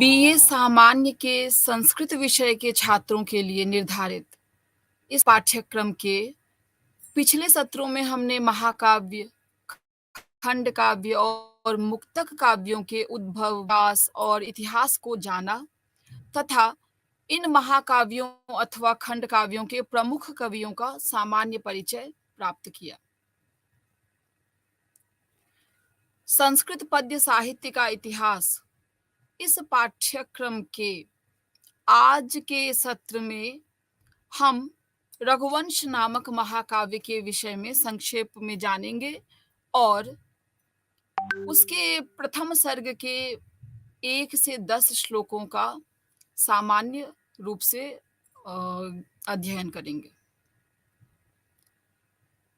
BA सामान्य के संस्कृत विषय के छात्रों के लिए निर्धारित इस पाठ्यक्रम के पिछले सत्रों में हमने महाकाव्य, खंड काव्य और मुक्तक काव्यों के उद्भव, विकास और इतिहास को जाना तथा इन महाकाव्यों अथवा खंड काव्यों के प्रमुख कवियों का सामान्य परिचय प्राप्त किया। संस्कृत पद्य साहित्य का इतिहास इस पाठ्यक्रम के आज के सत्र में हम रघुवंश नामक महाकाव्य के विषय में संक्षेप में जानेंगे और उसके प्रथम सर्ग के 1 से 10 श्लोकों का सामान्य रूप से अध्ययन करेंगे।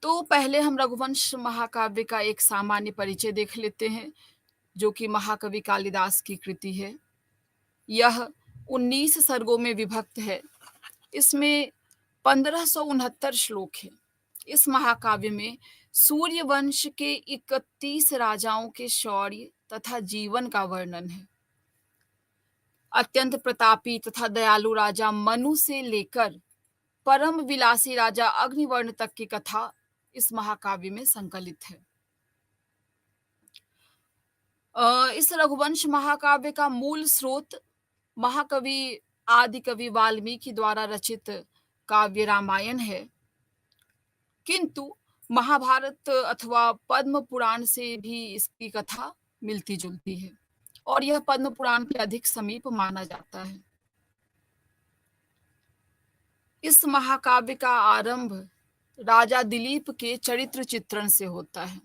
तो पहले हम रघुवंश महाकाव्य का एक सामान्य परिचय देख लेते हैं, जो कि महाकवि कालिदास की कृति है। यह 19 सर्गों में विभक्त है। इसमें 1569 श्लोक हैं। इस महाकाव्य में सूर्य वंश के 31 राजाओं के शौर्य तथा जीवन का वर्णन है। अत्यंत प्रतापी तथा दयालु राजा मनु से लेकर परम विलासी राजा अग्निवर्ण तक की कथा इस महाकाव्य में संकलित है। इस रघुवंश महाकाव्य का मूल स्रोत महाकवि आदिकवि वाल्मीकि द्वारा रचित काव्य रामायण है, किंतु महाभारत अथवा पद्म पुराण से भी इसकी कथा मिलती जुलती है और यह पद्म पुराण के अधिक समीप माना जाता है। इस महाकाव्य का आरंभ राजा दिलीप के चरित्र चित्रण से होता है।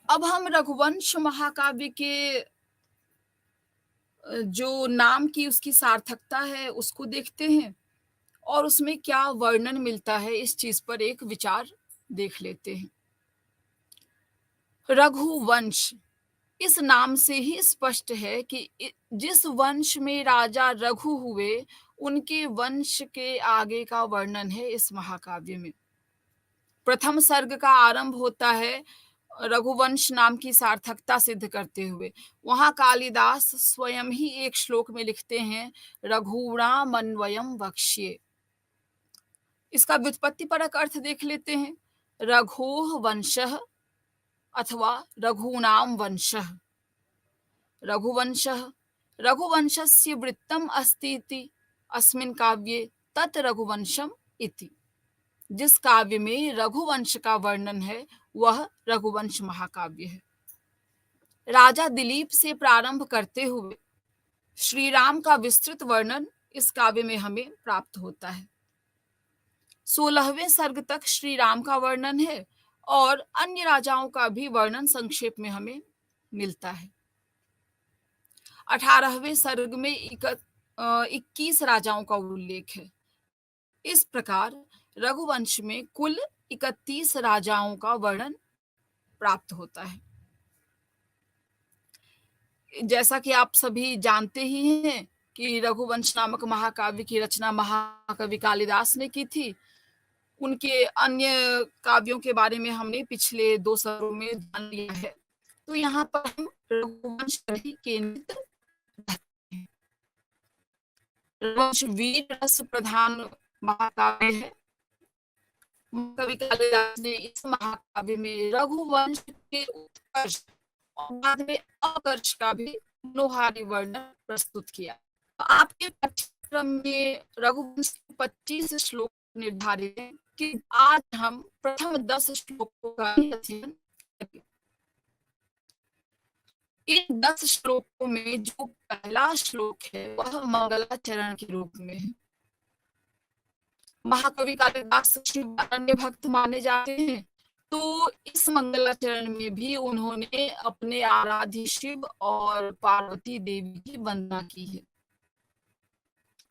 अब हम रघुवंश महाकाव्य के जो नाम की उसकी सार्थकता है उसको देखते हैं और उसमें क्या वर्णन मिलता है इस चीज पर एक विचार देख लेते हैं। रघुवंश इस नाम से ही स्पष्ट है कि जिस वंश में राजा रघु हुए उनके वंश के आगे का वर्णन है इस महाकाव्य में। प्रथम सर्ग का आरंभ होता है रघुवंश नाम की सार्थकता सिद्ध करते हुए। वहां कालिदास स्वयं ही एक श्लोक में लिखते हैं, रघुणामन्वयम् वक्ष्ये। इसका व्युत्पत्ति परक अर्थ देख लेते हैं। रघोः वंशः अथवा रघूणाम वंशः। रघुवंशः रघुवंशस्य वृत्तम् अस्ति इति अस्मिन् काव्ये तत् रघुवंशम् इति। जिस काव्य में रघुवंश का वर्णन है वह रघुवंश महाकाव्य है। राजा दिलीप से प्रारंभ करते हुए श्री राम का विस्तृत वर्णन इस काव्य में हमें प्राप्त होता है। 16वें सर्ग तक श्री राम का वर्णन है और अन्य राजाओं का भी वर्णन संक्षेप में हमें मिलता है। 18वें सर्ग में 21 राजाओं का उल्लेख है। इस प्रकार रघुवंश में कुल 31 राजाओं का वर्णन प्राप्त होता है। जैसा कि आप सभी जानते ही हैं कि रघुवंश नामक महाकाव्य की रचना महाकवि कालिदास ने की थी। उनके अन्य काव्यों के बारे में हमने पिछले 2 सर्गों में जान लिया है। तो यहाँ पर हम रघुवंश पर ही केंद्रित रहते हैं। रघुवंश वीर रस प्रधान महाकाव्य है। कवि कालिदास ने इस महाकाव्य में रघुवंश के उत्कर्ष और बाद में अकर्ष का भी मनोहारी वर्णन प्रस्तुत किया। आपके पाठ्यक्रम में रघुवंश के 25 श्लोक निर्धारित हैं कि आज हम प्रथम 10 श्लोकों का अध्ययन करेंगे। इन 10 श्लोकों में जो पहला श्लोक है वह मंगलाचरण के रूप में है। महाकवि कालिदास शिव अरण्य भक्त माने जाते हैं, तो इस मंगलाचरण में भी उन्होंने अपने आराध्य शिव और पार्वती देवी की वंदना की है।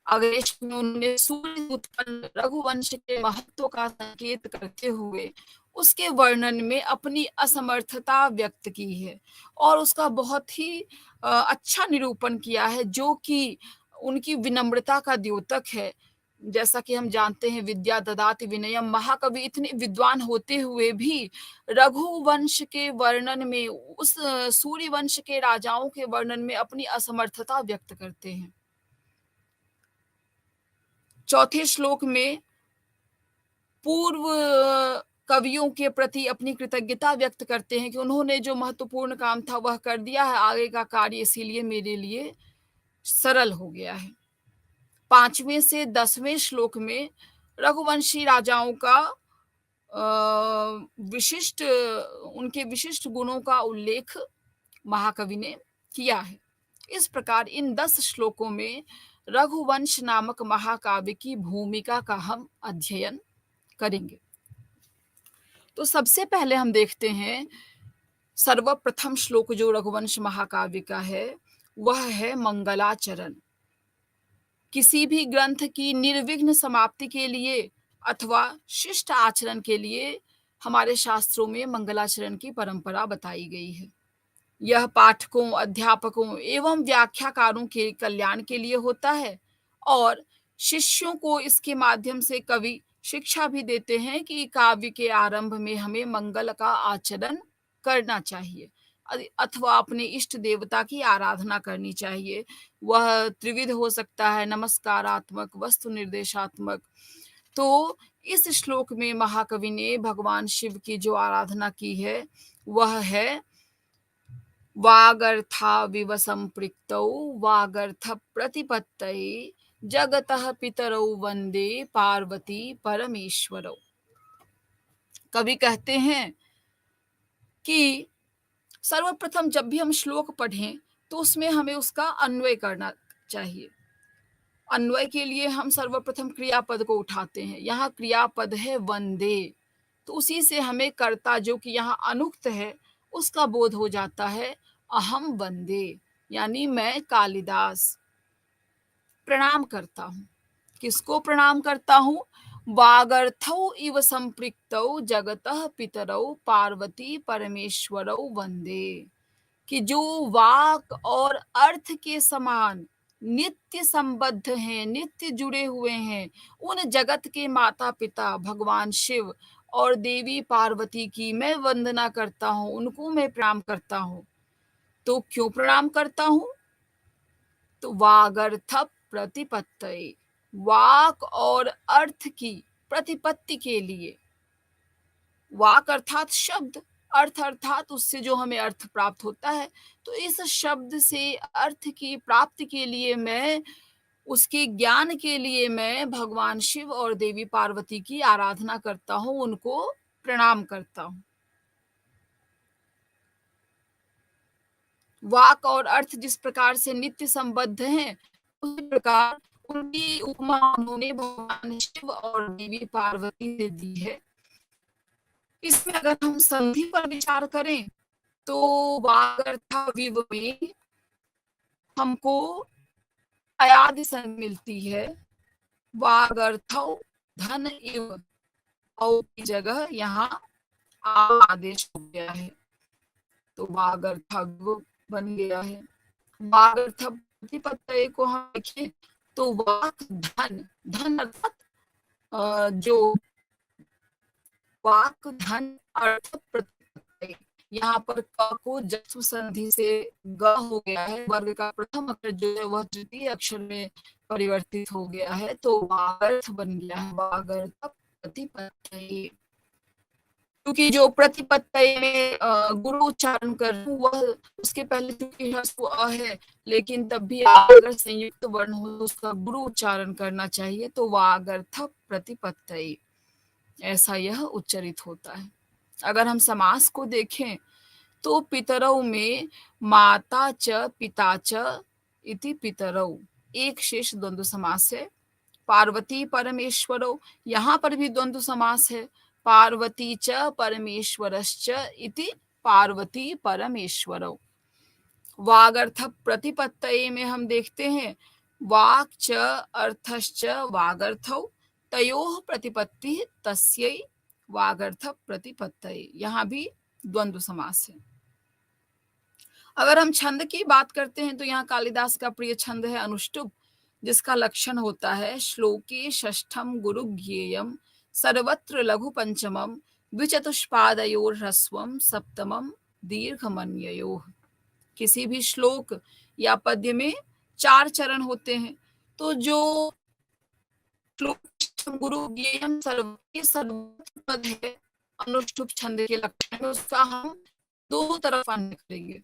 अग्रेश में उन्होंने सूर्य उत्पन्न रघुवंश के महत्व का संकेत करते हुए उसके वर्णन में अपनी असमर्थता व्यक्त की है और उसका बहुत ही अच्छा निरूपण किया है, जो कि उनकी विनम्रता का द्योतक है। जैसा कि हम जानते हैं विद्या ददाति विनयम, महाकवि इतने विद्वान होते हुए भी रघुवंश के वर्णन में, उस सूर्य वंश के राजाओं के वर्णन में अपनी असमर्थता व्यक्त करते हैं। चौथे श्लोक में पूर्व कवियों के प्रति अपनी कृतज्ञता व्यक्त करते हैं कि उन्होंने जो महत्वपूर्ण काम था वह कर दिया है, आगे का कार्य इसीलिए मेरे लिए सरल हो गया है। 5वें से 10वें श्लोक में रघुवंशी राजाओं का विशिष्ट उनके विशिष्ट गुणों का उल्लेख महाकवि ने किया है। इस प्रकार इन 10 श्लोकों में रघुवंश नामक महाकाव्य की भूमिका का हम अध्ययन करेंगे। तो सबसे पहले हम देखते हैं सर्वप्रथम श्लोक जो रघुवंश महाकाव्य का है, वह है मंगलाचरण। किसी भी ग्रंथ की निर्विघ्न समाप्ति के लिए अथवा शिष्ट आचरण के लिए हमारे शास्त्रों में मंगलाचरण की परंपरा बताई गई है। यह पाठकों, अध्यापकों एवं व्याख्याकारों के कल्याण के लिए होता है और शिष्यों को इसके माध्यम से कवि शिक्षा भी देते हैं कि काव्य के आरंभ में हमें मंगल का आचरण करना चाहिए अथवा अपने इष्ट देवता की आराधना करनी चाहिए। वह त्रिविध हो सकता है, नमस्कारात्मक, वस्तु निर्देशात्मक। तो इस श्लोक में महाकवि ने भगवान शिव की जो आराधना की है वह है वागर्था संपृक्तौ वागर्थ प्रतिपत्तये जगतः पितरौ वंदे पार्वती परमेश्वरौ। कवि कहते हैं कि सर्वप्रथम जब भी हम श्लोक पढ़ें तो उसमें हमें उसका अन्वय करना चाहिए। अन्वय के लिए हम सर्वप्रथम क्रियापद को उठाते हैं। यहाँ क्रियापद है वंदे, तो उसी से हमें कर्ता जो कि यहाँ अनुक्त है उसका बोध हो जाता है। अहम वंदे यानी मैं कालिदास प्रणाम करता हूँ। किसको प्रणाम करता हूँ? वागर्थौ इव संपृक्तौ जगतः पितरौ पार्वती परमेश्वरौ वंदे। कि जो वाक और अर्थ के समान नित्य संबद्ध हैं, नित्य जुड़े हुए हैं, उन जगत के माता पिता भगवान शिव और देवी पार्वती की मैं वंदना करता हूँ, उनको मैं प्रणाम करता हूँ। तो क्यों प्रणाम करता हूँ? तो वागर्थ प्रतिपत्तये, वाक और अर्थ की प्रतिपत्ति के लिए। वाक अर्थात शब्द, अर्थ अर्थात उससे जो हमें अर्थ प्राप्त होता है। तो इस शब्द से अर्थ की प्राप्ति के लिए मैं, उसके ज्ञान के लिए मैं भगवान शिव और देवी पार्वती की आराधना करता हूँ, उनको प्रणाम करता हूँ। वाक और अर्थ जिस प्रकार से नित्य संबद्ध हैं, उसी प्रकार उनकी उपमा उन्होंने भगवान शिव और देवी पार्वती से दी है। इसमें अगर हम संधि पर विचार करें तो वागर्थाविव में हमको अयादि संधि मिलती है। वागर्थौ धन इव, औ की जगह यहाँ आदेश हो गया है, तो वागर्थाविव बन गया है। वागर्थ प्रतिपत्तये को हम देखें तो वाक धन, धन अर्थात जो वाक धन अर्थ प्रतिपत्तये, यहाँ पर क को जस्व संधि से ग हो गया है। वर्ग का प्रथम अक्षर जो है वह तृतीय अक्षर में परिवर्तित हो गया है, तो वागर्थ बन गया है, वागर्थ प्रतिपत्तये। क्योंकि जो प्रतिपत्तये में गुरु उच्चारण कर रही हूँ वह उसके पहले चूंकि ह्रस्व अ है, लेकिन तब भी अगर संयुक्त वर्ण हो तो उसका गुरु उच्चारण करना चाहिए, तो वागर्थ प्रतिपत्तये ऐसा यह उच्चरित होता है। अगर हम समास को देखें तो पितरौ में माता च पिता च इति पितरौ एक शेष द्वंद्व समास है। पार्वती परमेश्वरौ, यहाँ पर भी द्वंद्व समास है। पार्वती च परमेश्वरश्च इति पार्वती परमेश्वरौ। वागर्थ प्रतिपत्तये में हम देखते हैं वाक् च अर्थश्च वागर्थौ तयोः प्रतिपत्ति तस्यै वागर्थ प्रतिपत्तये, यहाँ भी द्वंद्व समास है। अगर हम छंद की बात करते हैं तो यहाँ कालिदास का प्रिय छंद है अनुष्टुप। जिसका लक्षण होता है श्लोके षष्ठम गुरु ज्ञेयम सर्वत्र लघु पंचमम द्विचतुष्पादयोर ह्रस्वम सप्तमम दीर्घमन्ययोः। किसी भी श्लोक या पद्य में 4 चरण होते हैं। तो जो श्लोक गुरु ज्ञेयम सर्व, ये सर्वत्र पद है, अनुष्टुप छंद के लक्षण में, उसका हम दो तरफ अन्य करेंगे।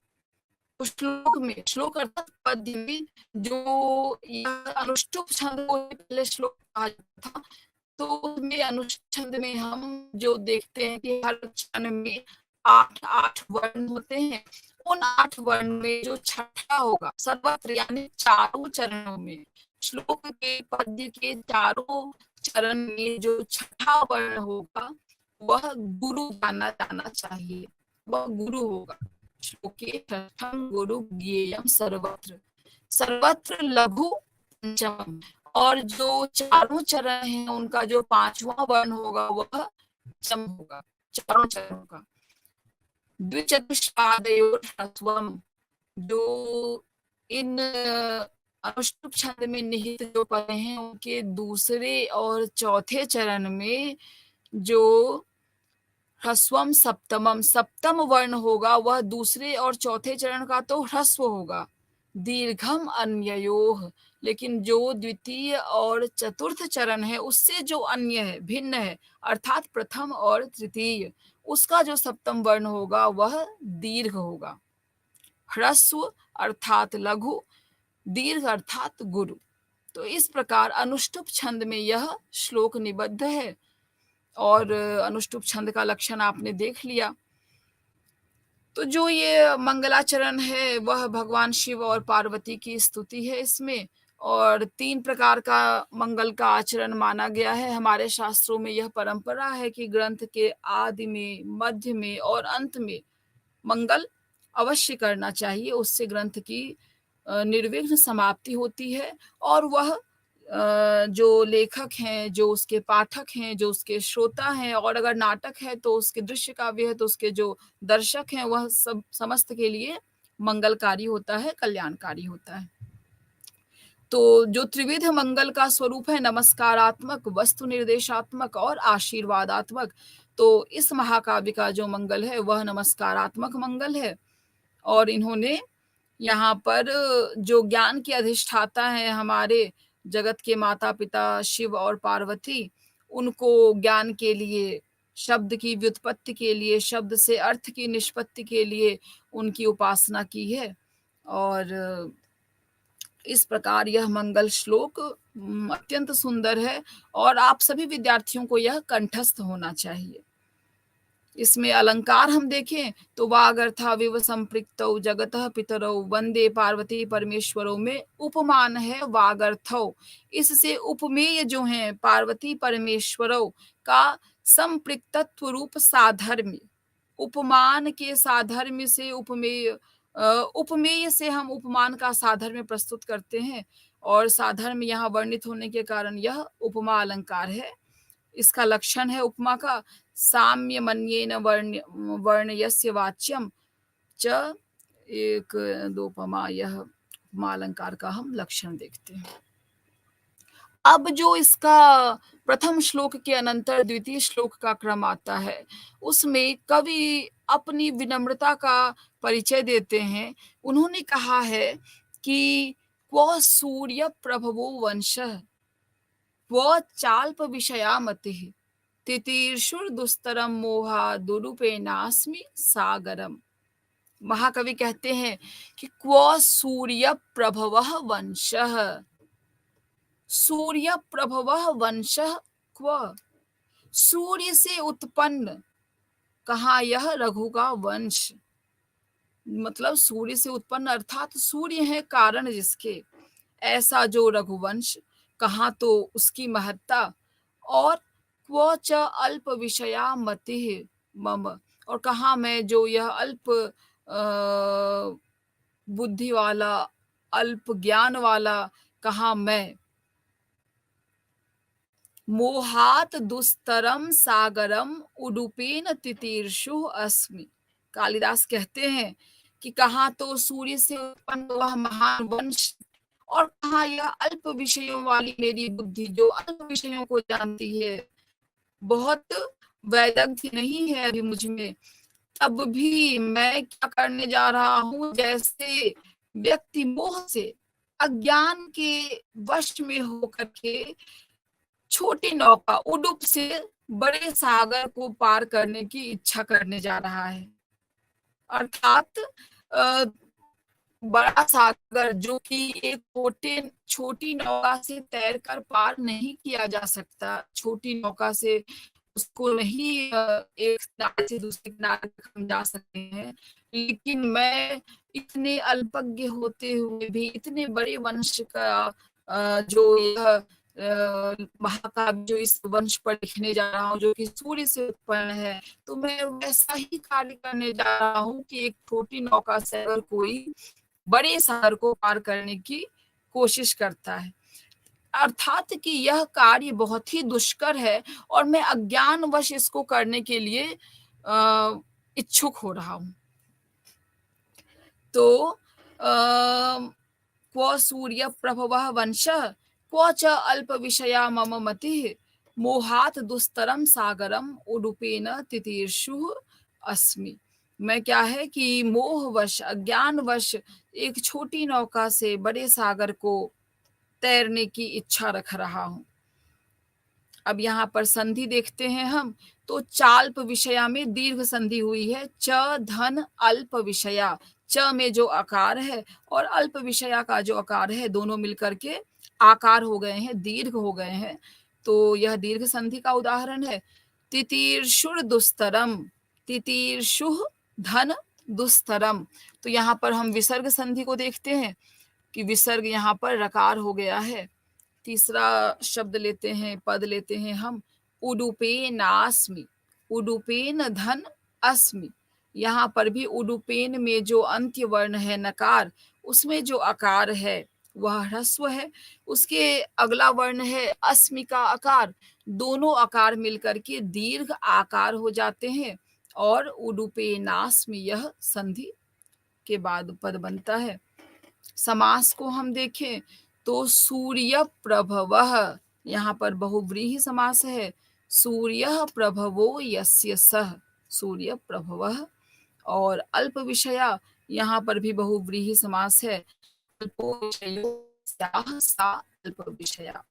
तो श्लोक में, श्लोक अर्थात पद्य में, जो यह अनुष्टुप छंद को पहले श्लोक कहा जाता था, तो उसमें अनुष्टुप छंद में हम जो देखते हैं कि हर चरण में 8 वर्ण होते हैं। उन 8 वर्ण में जो छठा होगा सर्वत्र, यानी चारों चरणों में, श्लोक के पद्य के चारों चरण में जो छठा वर्ण होगा वह गुरु जाना जाना चाहिए, वह गुरु होगा। श्लोके षष्ठम गुरु ज्ञेयम सर्वत्र, सर्वत्र लघु पंचमम, और जो चारों चरण हैं उनका जो 5वां वर्ण होगा वह पंचम होगा, चारों चरणों का। द्विचतुष्पादयोर ह्रस्वम, जो इन अनुष्टुप छंद में निहित जो पद हैं उनके दूसरे और चौथे चरण में जो ह्रस्वम सप्तमम, सप्तम वर्ण होगा वह दूसरे और चौथे चरण का तो ह्रस्व होगा। दीर्घम अन्ययोः, लेकिन जो द्वितीय और चतुर्थ चरण है उससे जो अन्य है, भिन्न है, अर्थात प्रथम और तृतीय, उसका जो सप्तम वर्ण होगा वह दीर्घ होगा। ह्रस्व अर्थात लघु, दीर्घ अर्थात गुरु। तो इस प्रकार अनुष्टुप छंद में यह श्लोक निबद्ध है, और अनुष्टुप छंद का लक्षण आपने देख लिया। तो जो ये मंगलाचरण है वह भगवान शिव और पार्वती की स्तुति है इसमें, और 3 प्रकार का मंगल का आचरण माना गया है। हमारे शास्त्रों में यह परंपरा है कि ग्रंथ के आदि में, मध्य में और अंत में मंगल अवश्य करना चाहिए, उससे ग्रंथ की निर्विघ्न समाप्ति होती है, और वह जो लेखक हैं, जो उसके पाठक हैं, जो उसके श्रोता हैं, और अगर नाटक है तो उसके दृश्य काव्य है तो उसके जो दर्शक हैं, वह सब समस्त के लिए मंगलकारी होता है, कल्याणकारी होता है। तो जो त्रिविध मंगल का स्वरूप है, नमस्कारात्मक, वस्तु निर्देशात्मक और आशीर्वादात्मक, तो इस महाकाव्य का जो मंगल है वह नमस्कारात्मक मंगल है। और इन्होंने यहाँ पर जो ज्ञान के अधिष्ठाता हैं, हमारे जगत के माता पिता शिव और पार्वती, उनको ज्ञान के लिए, शब्द की व्युत्पत्ति के लिए, शब्द से अर्थ की निष्पत्ति के लिए उनकी उपासना की है। और इस प्रकार यह मंगल श्लोक अत्यंत सुंदर है, और आप सभी विद्यार्थियों को यह कंठस्थ होना चाहिए। इसमें अलंकार हम देखें तो वागर्थाविव संपृक्तौ जगतः पितरौ वंदे पार्वती परमेश्वरों में उपमान है वागर्थौ। इससे उपमेय जो है पार्वती परमेश्वरों का संपृक्तत्व रूप साधर्म्य, उपमान के साधर्म्य से उपमेय, उपमेय से हम उपमान का साधर्म्य प्रस्तुत करते हैं, और साधर्म्य यहाँ वर्णित होने के कारण यह उपमा अलंकार है। इसका लक्षण है उपमा का साम्य मन्येन वर्ण्यस्य वाच्यम च एक दोपमा, यह उपमा अलंकार का हम लक्षण देखते हैं। अब जो इसका प्रथम श्लोक के अनंतर द्वितीय श्लोक का क्रम आता है, उसमें कवि अपनी विनम्रता का परिचय देते हैं। उन्होंने कहा है कि क्व सूर्य प्रभवो वंशः क्व चाल्प विषया मतिः तितीर्षुर दुस्तरम मोहा दुरूपेनास्मि सागरम। महाकवि कहते हैं कि क्व सूर्य प्रभवः वंशः, सूर्य प्रभवः वंशः क्व, सूर्य से उत्पन्न कहाँ यह रघु का वंश, मतलब सूर्य से उत्पन्न अर्थात सूर्य है कारण जिसके, ऐसा जो रघुवंश, कहाँ तो उसकी महत्ता। और क्व च अल्प विषया मतिः मम, और कहाँ मैं जो यह अल्प बुद्धि वाला, अल्प ज्ञान वाला, कहाँ मैं। मोहात दुस्तरम सागरम उडुपेन तितीर्षु अस्मि। कालिदास कहते हैं कि कहाँ तो सूर्य से उत्पन्न वह महान वंश, और कहाँ यह अल्प विषयों वाली मेरी बुद्धि जो अल्प विषयों को जानती है, बहुत वैदग्ध्य नहीं है अभी मुझ में, तब भी मैं क्या करने जा रहा हूँ, जैसे व्यक्ति मोह से, अज्ञान के वश में होकर के छोटी नौका उडुप से बड़े सागर को पार करने की इच्छा करने जा रहा है। अर्थात अ, बड़ा सागर जो कि एक छोटी नौका से तैरकर पार नहीं किया जा सकता, छोटी नौका से उसको नहीं एक किनारे से दूसरे किनारे तक हम जा सकते हैं। लेकिन मैं इतने अल्पज्ञ होते हुए भी इतने बड़े वंश का जो यह महाकाव्य जो इस वंश पर लिखने जा रहा हूँ, जो कि सूर्य से उत्पन्न है, तो मैं वैसा ही कार्य करने जा रहा हूँ कि एक छोटी नौका से अगर कोई बड़े सागर को पार करने की कोशिश करता है, अर्थात कि यह कार्य बहुत ही दुष्कर है और मैं अज्ञानवश इसको करने के लिए इच्छुक हो रहा हूँ। तो क्व सूर्य प्रभवः वंशः क्व च अल्प विषया मम मतिः मोहात दुस्तरम सागरम उडुपेन तितीर्षु अस्मि। मैं क्या है कि मोहवश अज्ञानवश एक छोटी नौका से बड़े सागर को तैरने की इच्छा रख रहा हूँ। अब यहाँ पर संधि देखते हैं हम, तो चाल्प विषया में दीर्घ संधि हुई है, च धन अल्प विषया, च में जो आकार है और अल्प विषया का जो आकार है, दोनों मिलकर के आकार हो गए हैं, दीर्घ हो गए हैं, तो यह दीर्घ संधि का उदाहरण है। तितीर्षुर दुस्तरम, तितीर्षुः धन दुस्तरम, तो यहाँ पर हम विसर्ग संधि को देखते हैं कि विसर्ग यहाँ पर रकार हो गया है। तीसरा शब्द लेते हैं, पद लेते हैं हम, उडुपेनास्मि, उडुपेन धन अस्मि। यहाँ पर भी उडुपेन में जो अंत्य वर्ण है नकार, उसमें जो आकार है वह ह्रस्व है, उसके अगला वर्ण है अस्मि का आकार, दोनों आकार मिलकर के दीर्घ आकार हो जाते हैं और उडुपेनास्मि यह संधि के बाद पद बनता है। समास को हम देखें तो सूर्य प्रभवः, यहाँ पर बहुव्रीहि समास है, सूर्य प्रभवो यस्य सः, सूर्य प्रभवः। और अल्प विषया, यहाँ पर भी बहुव्रीहि समास है, अल्पो विषयो स्याः सा अल्प विषया।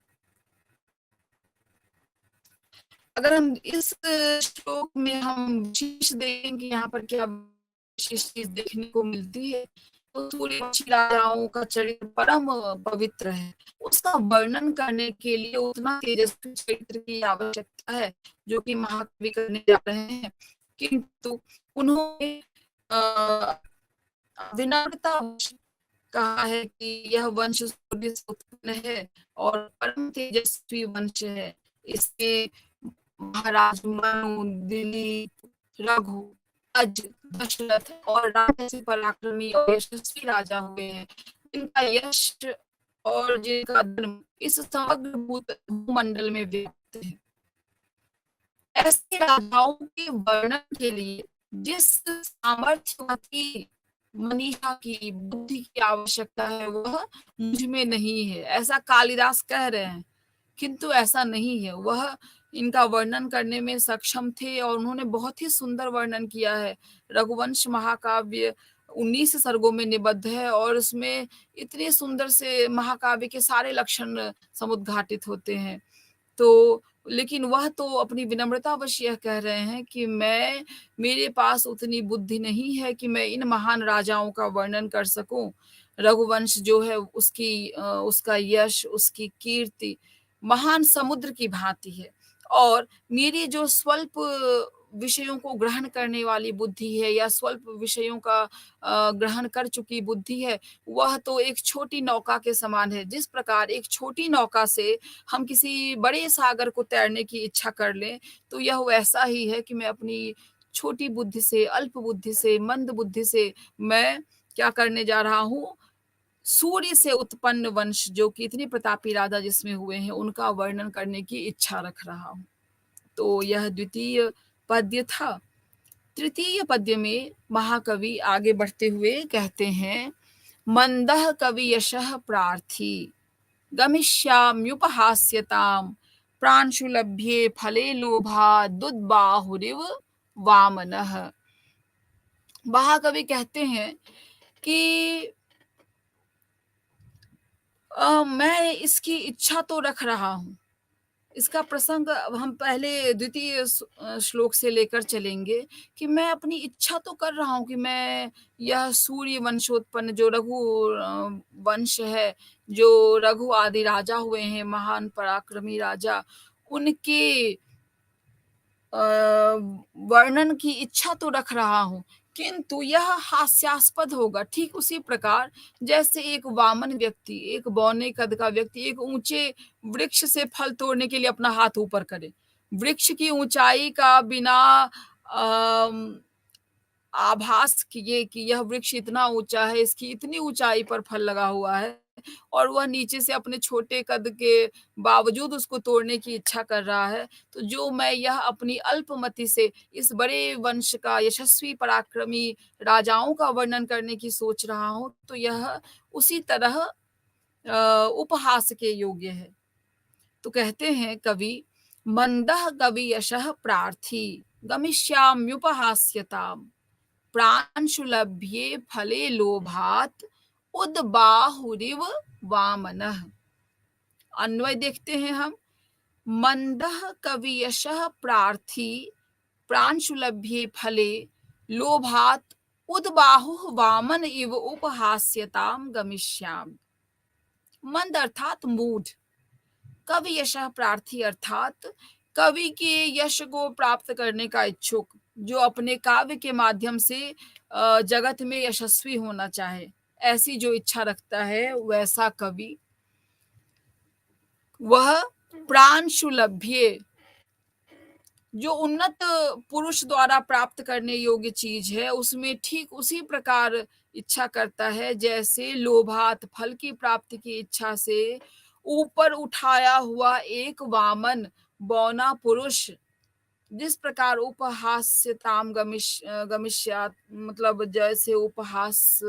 अगर हम इस श्लोक में हम विशेष देखेंगे यहाँ पर क्या विशेष चीज देखने को मिलती है, तो सूर्यवंशी राजाओं का चरित्र परम पवित्र है, उसका वर्णन करने के लिए उतना तेजस्वी चरित्र की आवश्यकता है जो कि महाकवि करने जा रहे हैं, किंतु उन्होंने विनम्रता कहा है कि यह वंश सूर्य से उत्पन्न है और परम तेजस्वी वंश है, इसके महाराज मनु, दिलीप, रघु, अज, दशरथ और राजसी पराक्रमी और यशस्वी राजा हुए हैं, जिनका यश और जिनका धर्म इस समग्र भूमंडल में व्याप्त है। ऐसे राजाओं के वर्णन के लिए जिस सामर्थ्यवती मनीषा की बुद्धि की आवश्यकता है वह मुझ में नहीं है, ऐसा कालिदास कह रहे हैं, किंतु ऐसा नहीं है। वह इनका वर्णन करने में सक्षम थे और उन्होंने बहुत ही सुंदर वर्णन किया है। रघुवंश महाकाव्य 19 सर्गों में निबद्ध है और उसमें इतने सुंदर से महाकाव्य के सारे लक्षण समुद्घाटित होते हैं। तो लेकिन वह तो अपनी विनम्रतावश यह कह रहे हैं कि मेरे पास उतनी बुद्धि नहीं है कि मैं इन महान राजाओं का वर्णन कर सकूं। रघुवंश जो है उसका यश, उसकी कीर्ति महान समुद्र की भांति है और मेरी जो स्वल्प विषयों को ग्रहण करने वाली बुद्धि है या स्वल्प विषयों का ग्रहण कर चुकी बुद्धि है, वह तो एक छोटी नौका के समान है। जिस प्रकार एक छोटी नौका से हम किसी बड़े सागर को तैरने की इच्छा कर लें, तो यह वैसा ही है कि मैं अपनी छोटी बुद्धि से, अल्प बुद्धि से, मंद बुद्धि से मैं क्या करने जा रहा हूँ, सूर्य से उत्पन्न वंश जो कि इतने प्रतापी राजा जिसमें हुए हैं, उनका वर्णन करने की इच्छा रख रहा हूँ। तो यह द्वितीय पद्य था। तृतीय पद्य में महाकवि आगे बढ़ते हुए कहते हैं, मंदः कवियशः प्रार्थी गमिष्याम्युपहास्यताम् प्रांशुलभ्ये फले लोभादुद्बाहुरिव वामनः। महाकवि कहते हैं कि मैं इसकी इच्छा तो रख रहा हूँ। इसका प्रसंग अब हम पहले द्वितीय श्लोक से लेकर चलेंगे कि मैं अपनी इच्छा तो कर रहा हूँ कि मैं यह सूर्य वंशोत्पन्न जो रघु वंश है, जो रघु आदि राजा हुए हैं, महान पराक्रमी राजा, उनके वर्णन की इच्छा तो रख रहा हूँ, किंतु यह हास्यास्पद होगा। ठीक उसी प्रकार जैसे एक वामन व्यक्ति, एक बौने कद का व्यक्ति एक ऊंचे वृक्ष से फल तोड़ने के लिए अपना हाथ ऊपर करे। वृक्ष की ऊंचाई का बिना अम, आभास किए कि यह वृक्ष इतना ऊंचा है, इसकी इतनी ऊंचाई पर फल लगा हुआ है, और वह नीचे से अपने छोटे कद के बावजूद उसको तोड़ने की इच्छा कर रहा है, तो जो मैं यह अपनी अल्पमति से इस बड़े वंश का, यशस्वी पराक्रमी राजाओं का वर्णन करने की सोच रहा हूँ, तो यह उसी तरह उपहास के योग्य है। तो कहते हैं कवि, मंदः कवि यशः प्रार्थी गमिष्याम्युपहास्यताम् प्रांशुलभ्ये फले लोभात उद्बाहुरिव वामनः। अन्वय देखते हैं हम। मंदः कवियशः प्रार्थी प्रांशुलभ्ये फले लोभात उद्बाहुः वामन इव उपहास्यताम गमिष्यामि। मंद अर्थात मूढ़, कवि यशः प्रार्थी अर्थात कवि के यश को प्राप्त करने का इच्छुक, जो अपने काव्य के माध्यम से जगत में यशस्वी होना चाहे, ऐसी जो इच्छा रखता है, वैसा कवि वह प्रांशुलभ्ये, जो उन्नत पुरुष द्वारा प्राप्त करने योग्य चीज है, उसमें ठीक उसी प्रकार इच्छा करता है जैसे लोभात, फल की प्राप्ति की इच्छा से ऊपर उठाया हुआ एक वामन बौना पुरुष जिस प्रकार उपहास्यताम गमिष्यात, मतलब जैसे उपहास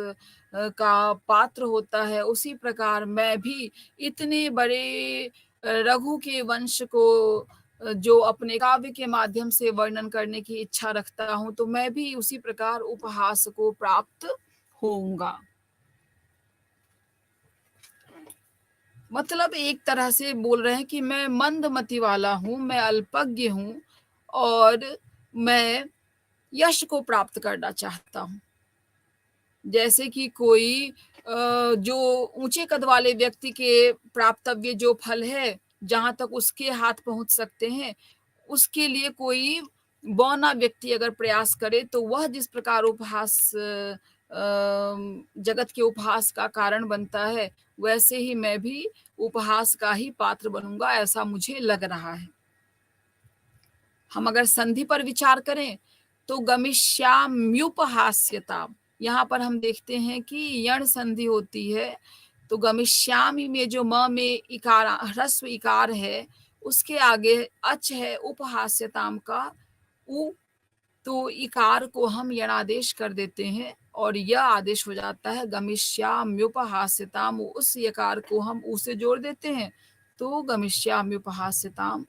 का पात्र होता है, उसी प्रकार मैं भी इतने बड़े रघु के वंश को जो अपने काव्य के माध्यम से वर्णन करने की इच्छा रखता हूं, तो मैं भी उसी प्रकार उपहास को प्राप्त होऊंगा। मतलब एक तरह से बोल रहे हैं कि मैं मंदमति वाला हूं, मैं अल्पज्ञ हूं, और मैं यश को प्राप्त करना चाहता हूं। जैसे कि कोई जो ऊंचे कद वाले व्यक्ति के प्राप्तव्य जो फल है, जहां तक उसके हाथ पहुंच सकते हैं, उसके लिए कोई बौना व्यक्ति अगर प्रयास करे, तो वह जिस प्रकार उपहास जगत के उपहास का कारण बनता है, वैसे ही मैं भी उपहास का ही पात्र बनूंगा, ऐसा मुझे लग रहा है। हम अगर संधि पर विचार करें तो गमिष्याम्युपहास्यता, यहाँ पर हम देखते हैं कि यण संधि होती है, तो गमिष्यामि में जो म में इकार, ह्रस्व इकार है, उसके आगे अच है उपहास्यताम का उ, तो इकार को हम यणादेश कर देते हैं और यह आदेश हो जाता है गमिष्याम्युपहास्यताम। उस यकार को हम उ से जोड़ देते हैं, तो गमिष्याम्युपहास्यताम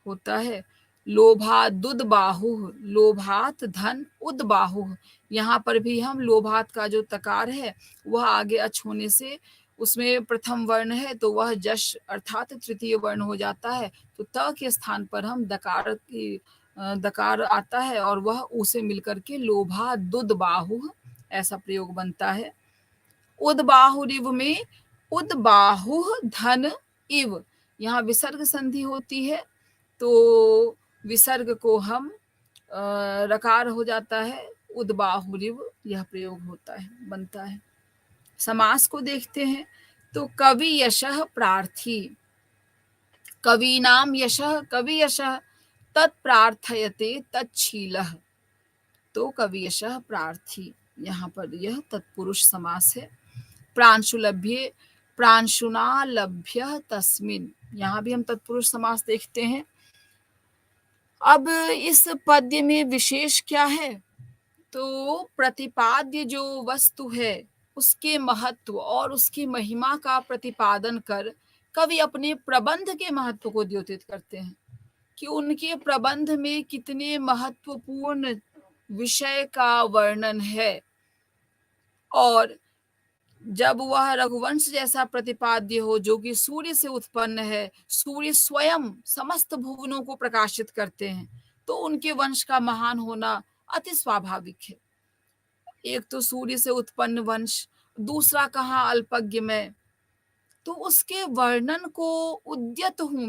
होता है। लोभादुद बाहु, लोभात धन उद बाहु, यहाँ पर भी हम लोभात का जो तकार है वह आगे अच होने से उसमें प्रथम वर्ण है, तो वह जश अर्थात तृतीय वर्ण हो जाता है, तो त के स्थान पर हम दकार आता है और वह उ से मिलकर के लोभा दुद बाहु ऐसा प्रयोग बनता है। उदबाहुरिव में उदबाहु धन इव, यहाँ विसर्ग संधि होती है, तो विसर्ग को हम रकार हो जाता है, उदबाहुरिव यह प्रयोग होता है, बनता है। समास को देखते हैं तो कवि यशः प्रार्थी, कवीनाम यशः कवि यशः तत्प्रार्थयते तच्छीलः, तो कवि यशः प्रार्थी, यहाँ पर यह तत्पुरुष समास है। प्रांशुलभ्ये प्रांशुना लभ्य तस्मिन, यहाँ भी हम तत्पुरुष समास देखते हैं। अब इस पद्य में विशेष क्या है, तो प्रतिपाद्य जो वस्तु है उसके महत्व और उसकी महिमा का प्रतिपादन कर कवि अपने प्रबंध के महत्व को द्योतित करते हैं कि उनके प्रबंध में कितने महत्वपूर्ण विषय का वर्णन है। और जब वह रघुवंश जैसा प्रतिपाद्य हो जो कि सूर्य से उत्पन्न है, सूर्य स्वयं समस्त भुवनों को प्रकाशित करते हैं, तो उनके वंश का महान होना अति स्वाभाविक है। एक तो सूर्य से उत्पन्न वंश, दूसरा कहाँ अल्पज्ञ में, तो उसके वर्णन को उद्यत हूं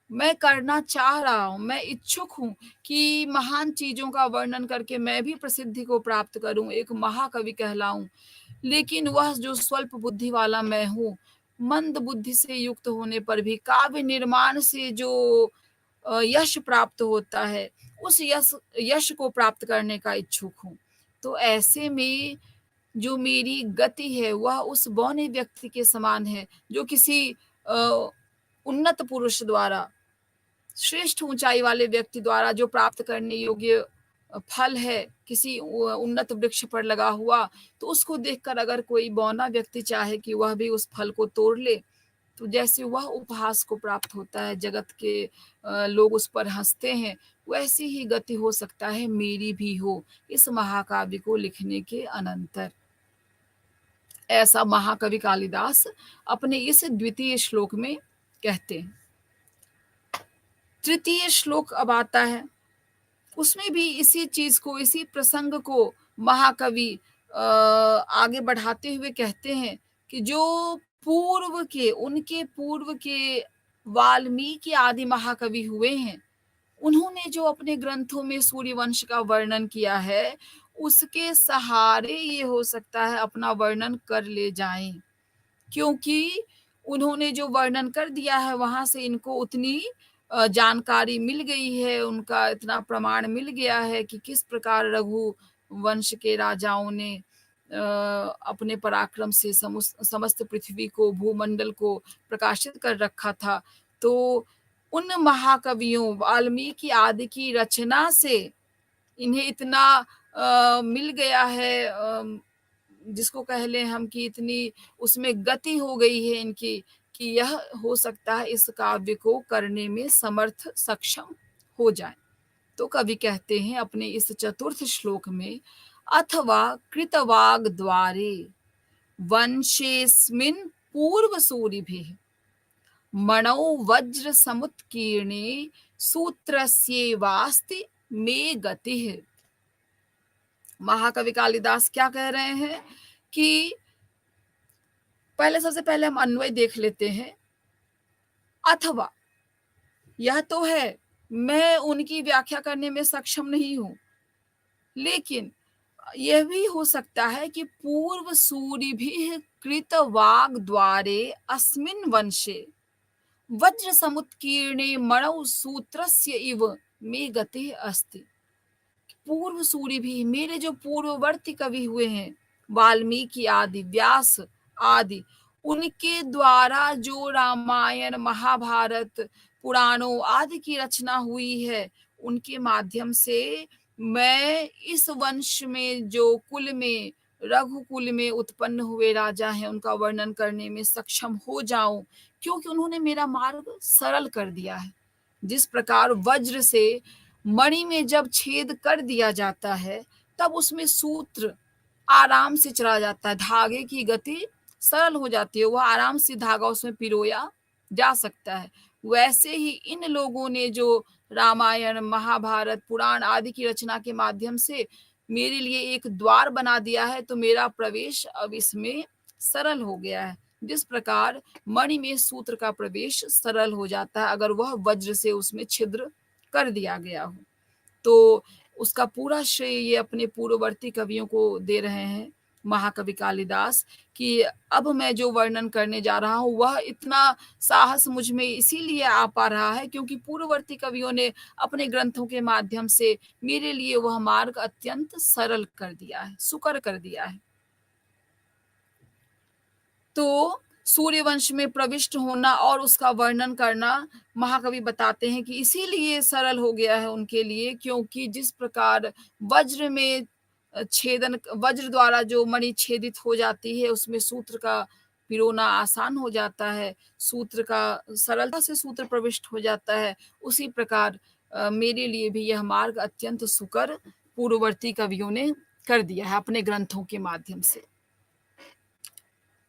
मैं करना चाह रहा हूं, मैं इच्छुक हूं कि महान चीजों का वर्णन करके मैं भी प्रसिद्धि को प्राप्त करूं, एक महाकवि कहलाऊं। लेकिन वह जो स्वल्प बुद्धि वाला मैं हूँ, मंद बुद्धि से युक्त होने पर भी काव्य निर्माण से जो यश प्राप्त होता है, उस यश यश को प्राप्त करने का इच्छुक हूँ। तो ऐसे में जो मेरी गति है वह उस बौने व्यक्ति के समान है जो किसी उन्नत पुरुष द्वारा, श्रेष्ठ ऊंचाई वाले व्यक्ति द्वारा जो प्राप्त करने योग्य फल है किसी उन्नत वृक्ष पर लगा हुआ, तो उसको देखकर अगर कोई बौना व्यक्ति चाहे कि वह भी उस फल को तोड़ ले, तो जैसे वह उपहास को प्राप्त होता है, जगत के लोग उस पर हंसते हैं, वैसी ही गति हो सकता है मेरी भी हो इस महाकाव्य को लिखने के अनंतर। ऐसा महाकवि कालिदास अपने इस द्वितीय श्लोक में कहते हैं। तृतीय श्लोक अब आता है, उसमें भी इसी चीज को, इसी प्रसंग को महाकवि आगे बढ़ाते हुए कहते हैं कि जो उनके पूर्व के वाल्मीकि आदि महाकवि हुए हैं, उन्होंने जो अपने ग्रंथों में सूर्यवंश का वर्णन किया है, उसके सहारे ये हो सकता है अपना वर्णन कर ले जाएं, क्योंकि उन्होंने जो वर्णन कर दिया है वहां से इनको उतनी जानकारी मिल गई है, उनका इतना प्रमाण मिल गया है कि किस प्रकार रघु वंश के राजाओं ने अपने पराक्रम से समस्त पृथ्वी को, भूमंडल को प्रकाशित कर रखा था। तो उन महाकवियों वाल्मीकि आदि की रचना से इन्हें इतना मिल गया है, जिसको कह लें हम कि इतनी उसमें गति हो गई है इनकी, कि यह हो सकता है इस काव्य को करने में समर्थ सक्षम हो जाए। तो कवि कहते हैं अपने इस चतुर्थ श्लोक में, अथवा कृतवाग द्वारे वंशेस्मिन् पूर्व सूरिभिः मणौ वज्र समुत्कीर्णे सूत्रस्येवास्ति मे गतिः। महाकवि कालिदास क्या कह रहे हैं कि सबसे पहले हम अन्वय देख लेते हैं। अथवा, यह तो है, मैं उनकी व्याख्या करने में सक्षम नहीं हूं, लेकिन यह भी हो सकता है कि पूर्व सूरि भी कृत वाग द्वारे अस्मिन् वंशे वज्र समुत्कीर्णे मणौ सूत्रस्य इव मे गति अस्ति। पूर्व सूरि भी, मेरे जो पूर्ववर्ती कवि हुए हैं, वाल्मीकि आदि, व्यास आदि, उनके द्वारा जो रामायण, महाभारत, पुराणों आदि की रचना हुई है, उनके माध्यम से मैं इस वंश में जो कुल में, रघुकुल में उत्पन्न हुए राजा हैं, उनका वर्णन करने में सक्षम हो जाऊं, क्योंकि उन्होंने मेरा मार्ग सरल कर दिया है। जिस प्रकार वज्र से मणि में जब छेद कर दिया जाता है, तब उसमें सूत्र आराम से चला जाता है, धागे की गति सरल हो जाती है, वह आराम से धागा उसमें पिरोया जा सकता है। वैसे ही इन लोगों ने जो रामायण, महाभारत, पुराण आदि की रचना के माध्यम से मेरे लिए एक द्वार बना दिया है, तो मेरा प्रवेश अब इसमें सरल हो गया है। जिस प्रकार मणि में सूत्र का प्रवेश सरल हो जाता है अगर वह वज्र से उसमें छिद्र कर दिया गया हो। तो उसका पूरा श्रेय ये अपने पूर्ववर्ती कवियों को दे रहे हैं महाकवि कालिदास, कि अब मैं जो वर्णन करने जा रहा हूँ वह इतना साहस मुझ में इसीलिए आ पा रहा है क्योंकि पूर्ववर्ती कवियों ने अपने ग्रंथों के माध्यम से मेरे लिए वह मार्ग अत्यंत सरल कर दिया है, सुकर कर दिया है। तो सूर्यवंश में प्रविष्ट होना और उसका वर्णन करना महाकवि बताते हैं कि इसीलिए सरल हो गया है उनके लिए, क्योंकि जिस प्रकार वज्र में छेदन वज्र द्वारा जो मणि छेदित हो जाती है, उसमें सूत्र का पिरोना आसान हो जाता है, सूत्र का सरलता से सूत्र प्रविष्ट हो जाता है। उसी प्रकार मेरे लिए भी यह मार्ग अत्यंत सुकर पूर्ववर्ती कवियों ने कर दिया है अपने ग्रंथों के माध्यम से।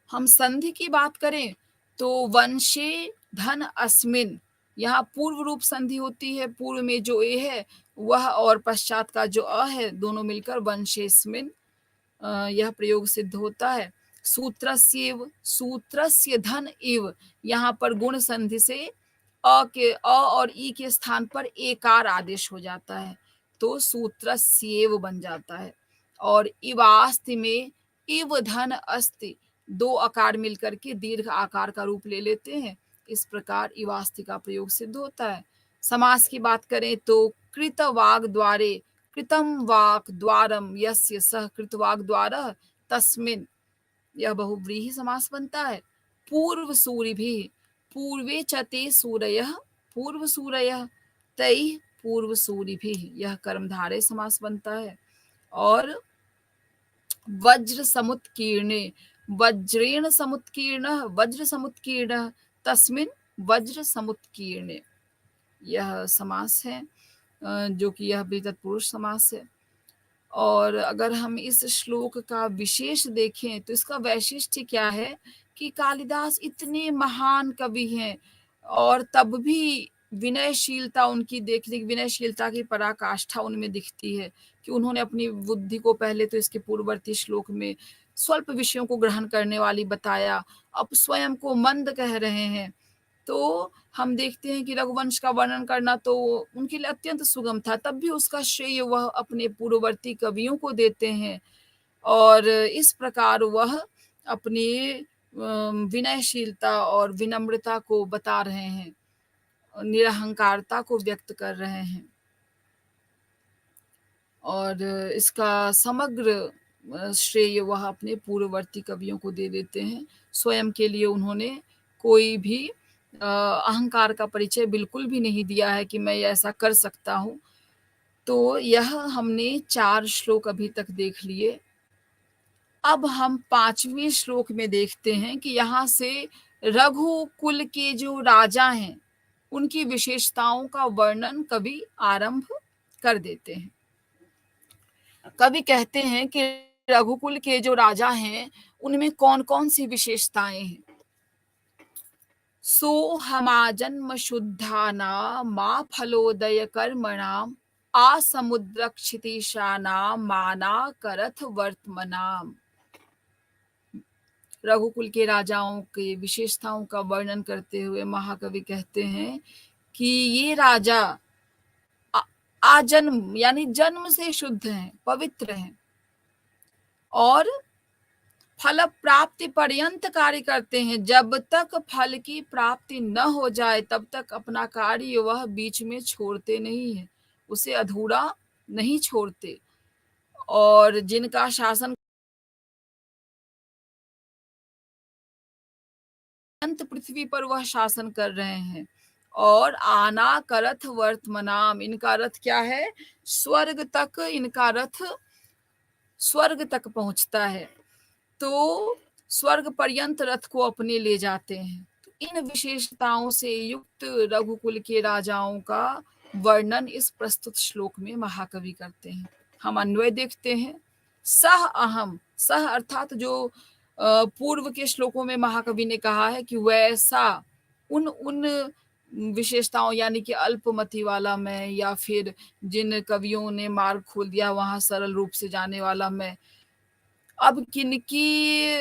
हम संधि की बात करें तो वंशे धन अस्मिन, यहाँ पूर्व रूप संधि होती है, पूर्व में जो ए है वह और पश्चात का जो अ है, दोनों मिलकर वंशेस्मिन यह प्रयोग सिद्ध होता है। सूत्रस्येव, सूत्रस्य धन एव, यहाँ पर गुण संधि से अ और ई के स्थान पर एकार आदेश हो जाता है, तो सूत्रस्येव बन जाता है। और इवास्ति में इव धन अस्ति, दो आकार मिलकर के दीर्घ आकार का रूप ले लेते हैं, इस प्रकार इवास्ति का प्रयोग सिद्ध होता है। समास की बात करें तो कृत वाग द्वारे, कृतम वाक द्वारम यस्य सह कृतवाग द्वारः तस्मिन्, यह बहुव्रीहि समास बनता है। पूर्व सूरिभिः, पूर्वे च ते सूरयः, पूर्व सूरयः तैः पूर्व सूरिभिः, यह कर्मधारय समास बनता है। और वज्र समुत्कीर्णे, वज्रेण समुत्कीर्णः, वज्र समुत्कीर्णः तस्मिन् वज्र समुत्कीर्णे, यह समास है जो कि यह भी तत्पुरुष समास है। और अगर हम इस श्लोक का विशेष देखें तो इसका वैशिष्ट्य क्या है कि कालिदास इतने महान कवि हैं और तब भी विनयशीलता उनकी देखने की, विनयशीलता की पराकाष्ठा उनमें दिखती है कि उन्होंने अपनी बुद्धि को पहले तो इसके पूर्ववर्ती श्लोक में स्वल्प विषयों को ग्रहण करने वाली बताया, अब स्वयं को मंद कह रहे हैं। तो हम देखते हैं कि रघुवंश का वर्णन करना तो उनके लिए अत्यंत सुगम था, तब भी उसका श्रेय वह अपने पूर्ववर्ती कवियों को देते हैं और इस प्रकार वह अपनी विनयशीलता और विनम्रता को बता रहे हैं, निरहंकारता को व्यक्त कर रहे हैं। और इसका समग्र श्रेय वह अपने पूर्ववर्ती कवियों को दे देते हैं। स्वयं के लिए उन्होंने कोई भी अहंकार का परिचय बिल्कुल भी नहीं दिया है कि मैं ऐसा कर सकता हूँ। तो यह हमने 4 श्लोक अभी तक देख लिए। अब हम 5वें श्लोक में देखते हैं कि यहाँ से रघुकुल के जो राजा हैं, उनकी विशेषताओं का वर्णन कवि आरंभ कर देते हैं। कवि कहते हैं कि रघुकुल के जो राजा हैं, उनमें कौन-कौन सी विशेषताएं हैं। सो हमाजन्म शुद्धानां मा फलोदय कर्मणाम आसमुद्र क्षितिशानाम मानाकरथ वर्तमनाम। रघुकुल के राजाओं की विशेषताओं का वर्णन करते हुए महाकवि कहते हैं कि ये राजा आजन्म यानी जन्म से शुद्ध हैं, पवित्र हैं और फल प्राप्ति पर्यंत कार्य करते हैं। जब तक फल की प्राप्ति न हो जाए तब तक अपना कार्य वह बीच में छोड़ते नहीं है, उसे अधूरा नहीं छोड़ते। और जिनका शासन अंत पृथ्वी पर वह शासन कर रहे हैं। और आना करथ वर्तमनाम, इनका रथ क्या है, स्वर्ग तक, इनका रथ स्वर्ग तक पहुंचता है, तो स्वर्ग पर्यंत रथ को अपने ले जाते हैं। तो इन विशेषताओं से युक्त रघुकुल के राजाओं का वर्णन इस प्रस्तुत श्लोक में महाकवि करते हैं। हम अन्वय देखते हैं। सह अहम, सह अर्थात जो पूर्व के श्लोकों में महाकवि ने कहा है कि वैसा उन उन विशेषताओं यानी कि अल्पमति वाला मैं, या फिर जिन कवियों ने मार्ग खोल दिया वहां सरल रूप से जाने वाला मैं, अब किनकी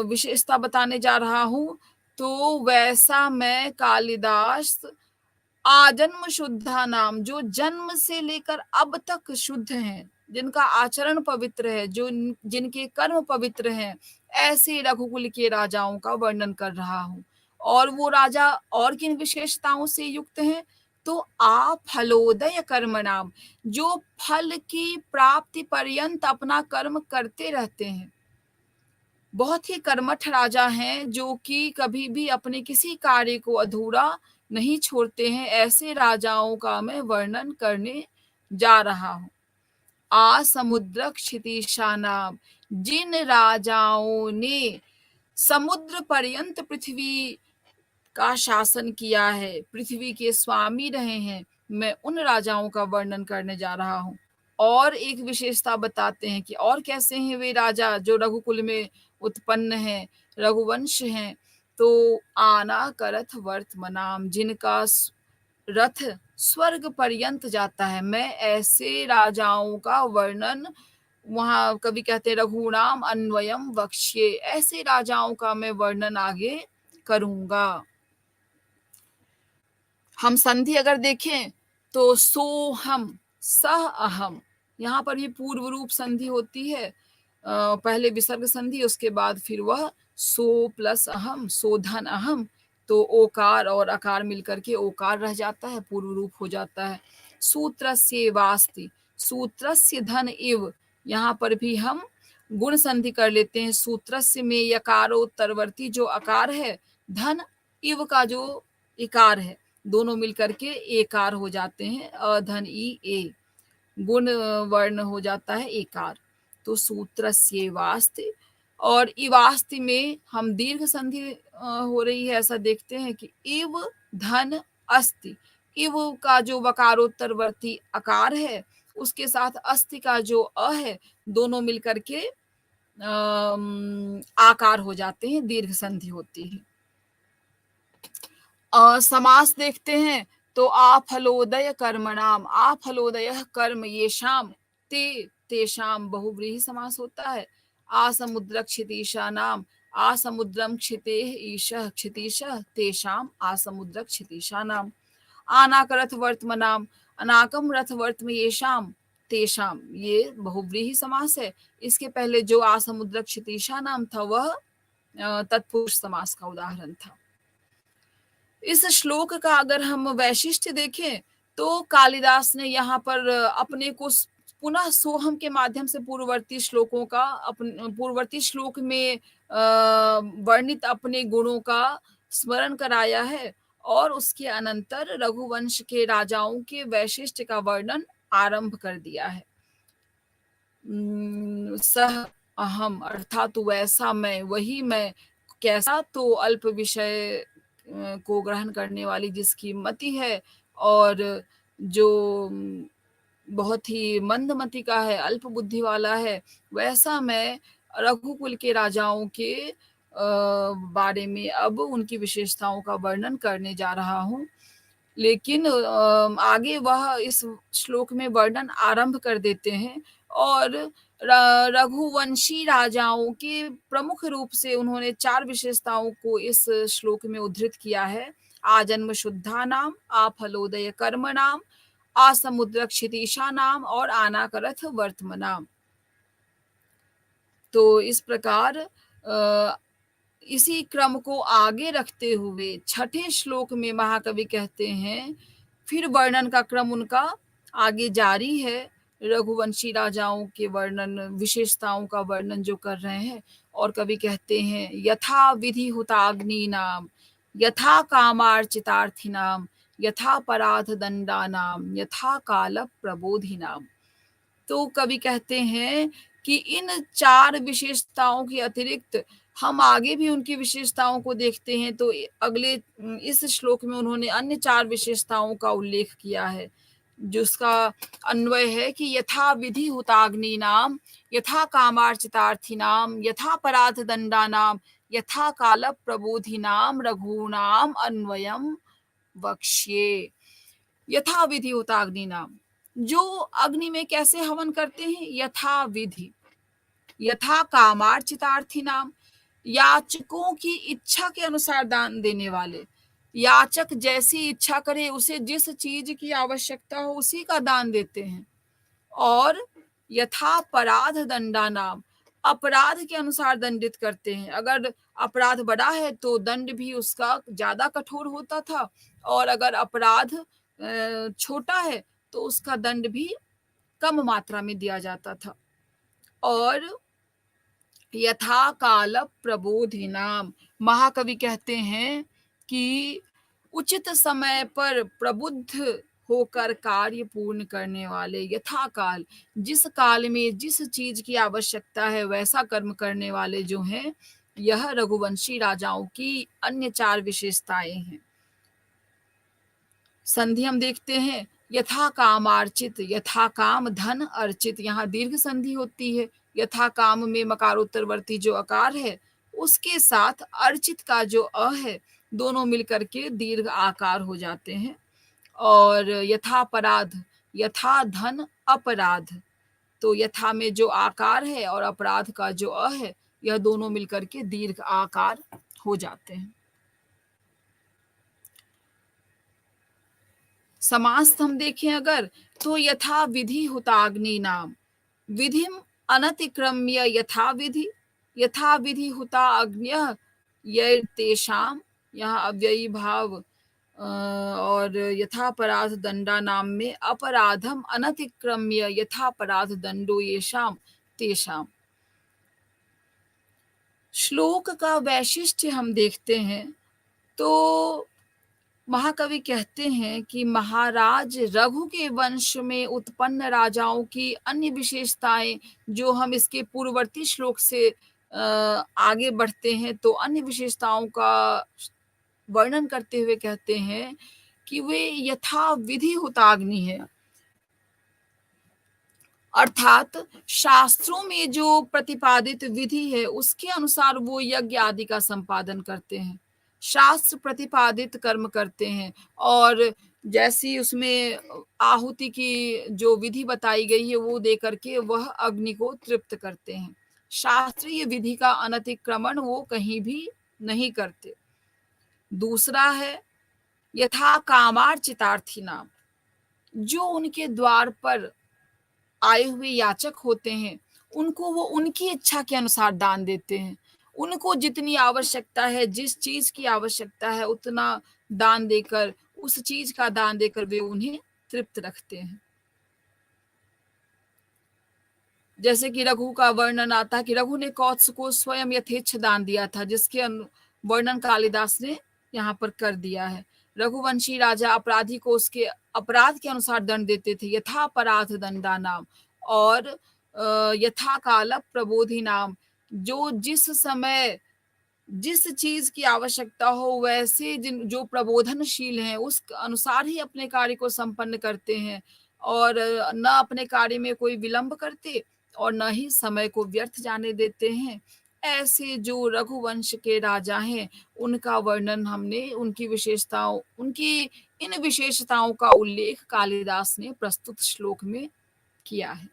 विशेषता बताने जा रहा हूँ, तो वैसा मैं कालिदास आजन्म शुद्धा नाम, जो जन्म से लेकर अब तक शुद्ध हैं, जिनका आचरण पवित्र है, जो जिनके कर्म पवित्र हैं, ऐसे रघुकुल के राजाओं का वर्णन कर रहा हूँ। और वो राजा और किन विशेषताओं से युक्त हैं, तो आ फलोदय कर्म नाम, जो फल की प्राप्ति पर्यंत अपना कर्म करते रहते हैं। बहुत ही कर्मठ राजा हैं जो कि कभी भी अपने किसी कार्य को अधूरा नहीं छोड़ते हैं। ऐसे राजाओं का मैं वर्णन करने जा रहा हूँ। आसमुद्र क्षितीशानाम, जिन राजाओं ने समुद्र पर्यंत पृथ्वी का शासन किया है, पृथ्वी के स्वामी रहे हैं, मैं उन राजाओं का वर्णन करने जा रहा हूँ। और एक विशेषता बताते हैं कि और कैसे हैं वे राजा जो रघुकुल में उत्पन्न हैं, रघुवंश हैं। तो आना करथ वर्तमनाम, जिनका रथ स्वर्ग पर्यंत जाता है, मैं ऐसे राजाओं का वर्णन, वहां कवि कहते हैं रघुनाम अन्वयम वक्ष्ये, ऐसे राजाओं का मैं वर्णन आगे करूंगा। हम संधि अगर देखें तो सोहम, सह अहम, यहाँ पर भी पूर्व रूप संधि होती है। पहले विसर्ग संधि, उसके बाद फिर वह सो प्लस अहम, सोधन अहम, तो ओकार और अकार मिलकर के ओकार रह जाता है, पूर्व रूप हो जाता है। सूत्रस्य वास्ति, सूत्रस्य धन इव, यहाँ पर भी हम गुण संधि कर लेते हैं। सूत्रस्य में यकारोत्तरवर्ती जो अकार है, धन इव का जो इकार है, दोनों मिलकर के एकार हो जाते हैं, अधन ई ए, गुण वर्ण हो जाता है एकार। तो सूत्रस्य वास्ति, और इवास्ति में हम दीर्घ संधि हो रही है, ऐसा देखते हैं कि इव धन अस्ति, इव का जो वकारोत्तरवर्ती अकार है उसके साथ अस्ति का जो अ है, दोनों मिलकर के आकार हो जाते हैं, दीर्घ संधि होती है। समास देखते हैं तो आफलोदय कर्मणाम, आफलोदय कर्म येषाम, ते तेषाम बहुव्रीहि समास होता है। आसमुद्र क्षितीशा नाम, आसमुद्रम क्षिते ईशः क्षितीशः, तेषाम आसमुद्र क्षितीशा नाम। आनाकरथ वर्तमनाम, अनाकम रथ वर्तम येषाम, तेषाम, ये बहुव्रीहि समास है। इसके पहले जो आसमुद्र क्षितीशा नाम था वह तत्पुरुष समास का उदाहरण था। इस श्लोक का अगर हम वैशिष्ट्य देखें तो कालिदास ने यहाँ पर अपने को पुनः सोहम के माध्यम से पूर्ववर्ती श्लोकों का, पूर्ववर्ती श्लोक में वर्णित अपने गुणों का स्मरण कराया है, और उसके अनंतर रघुवंश के राजाओं के वैशिष्ट्य का वर्णन आरंभ कर दिया है। सह अहम, अर्थात वैसा मैं, वही मैं, कैसा, तो अल्प विषय को ग्रहण करने वाली जिसकी मति है, और जो बहुत ही मंदमति का है, अल्प बुद्धि वाला है, वैसा मैं रघुकुल के राजाओं के बारे में अब उनकी विशेषताओं का वर्णन करने जा रहा हूँ। लेकिन आगे वह इस श्लोक में वर्णन आरंभ कर देते हैं, और रघुवंशी राजाओं के प्रमुख रूप से उन्होंने 4 विशेषताओं को इस श्लोक में उद्धृत किया है। आजन्म शुद्धा नाम, आफलोदय कर्म नाम, आसमुद्र क्षितीशा नाम, और आनाकरथ वर्तमनाम। तो इस प्रकार इसी क्रम को आगे रखते हुए छठे श्लोक में महाकवि कहते हैं, फिर वर्णन का क्रम उनका आगे जारी है, रघुवंशी राजाओं के वर्णन, विशेषताओं का वर्णन जो कर रहे हैं। और कवि कहते हैं, यथा विधि हुताग्नि नाम, यथा कामार्चितार्थी नाम, यथा पराध दंडा नाम, यथा काल प्रबोधि नाम। तो कवि कहते हैं कि इन 4 विशेषताओं के अतिरिक्त हम आगे भी उनकी विशेषताओं को देखते हैं, तो अगले इस श्लोक में उन्होंने अन्य 4 विशेषताओं का उल्लेख किया है, जिसका अन्वय है कि यथा विधि हुताग्नि नाम, यथा कामार्चितार्थी नाम, यथा पराध दंडा नाम, यथा काल प्रबोधि नाम, रघूनाम अन्वयम वक्ष्ये। यथा विधि हुताग्नि नाम, जो अग्नि में कैसे हवन करते हैं, यथा विधि। यथा कामार्चितार्थी नाम, याचकों की इच्छा के अनुसार दान देने वाले, याचक जैसी इच्छा करे, उसे जिस चीज की आवश्यकता हो उसी का दान देते हैं। और यथा पराध दंडा नाम, अपराध के अनुसार दंडित करते हैं। अगर अपराध बड़ा है तो दंड भी उसका ज्यादा कठोर होता था, और अगर अपराध छोटा है तो उसका दंड भी कम मात्रा में दिया जाता था। और यथा काल प्रबोधि नाम, महाकवि कहते हैं कि उचित समय पर प्रबुद्ध होकर कार्य पूर्ण करने वाले, यथा काल, जिस काल में जिस चीज की आवश्यकता है वैसा कर्म करने वाले जो हैं, यह रघुवंशी राजाओं की अन्य 4 विशेषताएं हैं। संधि हम देखते हैं, यथा कामार्चित, यथा काम धन अर्चित, यहाँ दीर्घ संधि होती है। यथा काम में मकारोत्तरवर्ती जो अकार है उसके साथ अर्चित का जो अ है, दोनों मिलकर के दीर्घ आकार हो जाते हैं। और यथा अपराध, यथा धन अपराध, तो यथा में जो आकार है और अपराध का जो अ है, यह दोनों मिलकर के दीर्घ आकार हो जाते हैं। समास हम देखें अगर, तो यथा विधि हुताग्नि नाम, विधिम अनतिक्रम्य यथा विधि, यथा विधि हुता अग्न्यः यैर्तेषाम्, यहाँ अव्ययी भाव और यथापराध दंडा नाम में अपराधम अनतिक्रम्य यथापराध दंडो येषाम तेषाम। श्लोक का वैशिष्ट्य हम देखते हैं तो महाकवि कहते हैं कि महाराज रघु के वंश में उत्पन्न राजाओं की अन्य विशेषताएं, जो हम इसके पूर्ववर्ती श्लोक से आगे बढ़ते हैं तो अन्य विशेषताओं का वर्णन करते हुए कहते हैं कि वे यथा विधि हुताग्नि है, अर्थात शास्त्रों में जो प्रतिपादित विधि है उसके अनुसार वो यज्ञ आदि का संपादन करते हैं, शास्त्र प्रतिपादित कर्म करते हैं, और जैसी उसमें आहुति की जो विधि बताई गई है वो दे करके वह अग्नि को तृप्त करते हैं। शास्त्रीय विधि का अनतिक्रमण वो कहीं भी नहीं करते। दूसरा है यथा कामार्चितार्थी नाम, जो उनके द्वार पर आए हुए याचक होते हैं उनको वो उनकी इच्छा के अनुसार दान देते हैं। उनको जितनी आवश्यकता है, जिस चीज की आवश्यकता है उतना दान देकर, उस चीज का दान देकर वे उन्हें तृप्त रखते हैं। जैसे कि रघु का वर्णन आता है कि रघु ने कौत्स को स्वयं यथेच्छ दान दिया था, जिसके वर्णन कालिदास ने यहाँ पर कर दिया है। रघुवंशी राजा अपराधी को उसके अपराध के अनुसार दंड देते थे, यथा अपराध दंडा नाम, और यथा काल प्रबोधि नाम, जो जिस समय जिस चीज की आवश्यकता हो वैसे जिन जो प्रबोधनशील हैं उस अनुसार ही अपने कार्य को संपन्न करते हैं, और न अपने कार्य में कोई विलंब करते और न ही समय को व्यर्थ जाने देते हैं। ऐसे जो रघुवंश के राजा हैं उनका वर्णन हमने, उनकी विशेषताओं, उनकी इन विशेषताओं का उल्लेख कालिदास ने प्रस्तुत श्लोक में किया है।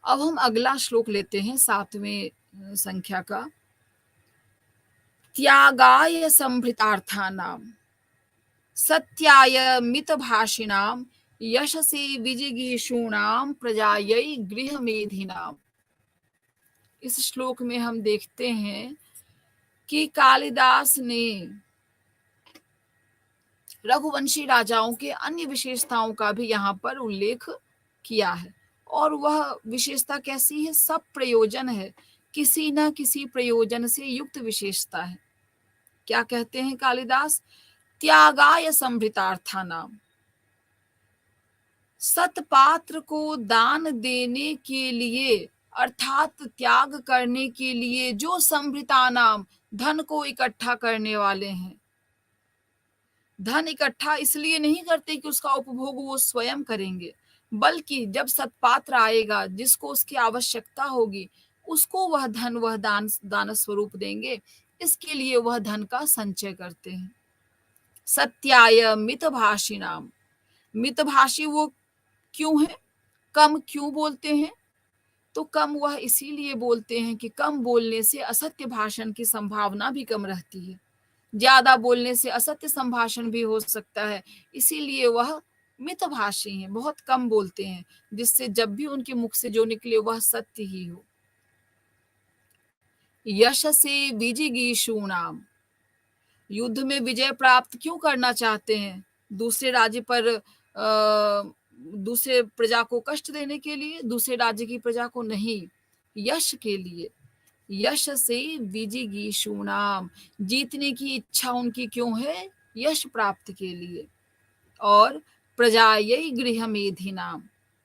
अब हम अगला श्लोक लेते हैं 7वें संख्या का। त्यागाय संभृतार्थानां सत्याय मितभाषिणां यशसे विजिगीषूणां प्रजायै गृहमेधिनां। इस श्लोक में हम देखते हैं कि कालिदास ने रघुवंशी राजाओं के अन्य विशेषताओं का भी यहाँ पर उल्लेख किया है, और वह विशेषता कैसी है? सब प्रयोजन है, किसी न किसी प्रयोजन से युक्त विशेषता है। क्या कहते हैं कालिदास? त्यागाय संभृतार्थानां, सतपात्र को दान देने के लिए अर्थात त्याग करने के लिए जो संभृता नाम, धन को इकट्ठा करने वाले हैं। धन इकट्ठा इसलिए नहीं करते कि उसका उपभोग वो स्वयं करेंगे, बल्कि जब सत्पात्र आएगा जिसको उसकी आवश्यकता होगी उसको वह धन, वह दान स्वरूप देंगे, इसके लिए वह धन का संचय करते हैं। सत्याय मितभाषिणाम, मितभाषी वो क्यों है? कम क्यों बोलते हैं? तो कम वह इसीलिए बोलते हैं कि कम बोलने से असत्य भाषण की संभावना भी कम रहती है, ज्यादा बोलने से असत्य संभाषण भी हो सकता है, इसीलिए वह मितभाषी हैं, बहुत कम बोलते हैं, जिससे जब भी उनके मुख से जो निकले वह सत्य ही हो। यश से विजिगीषूणाम, युद्ध में विजय प्राप्त क्यों करना चाहते हैं? दूसरे राज्य पर दूसरे प्रजा को कष्ट देने के लिए? दूसरे राज्य की प्रजा को नहीं, यश के लिए। यश से विजिगीषूणाम, जीतने की इच्छा उनकी क्यों है? यश प्राप्त के लिए। और प्रजायै गृहमेधिनाम,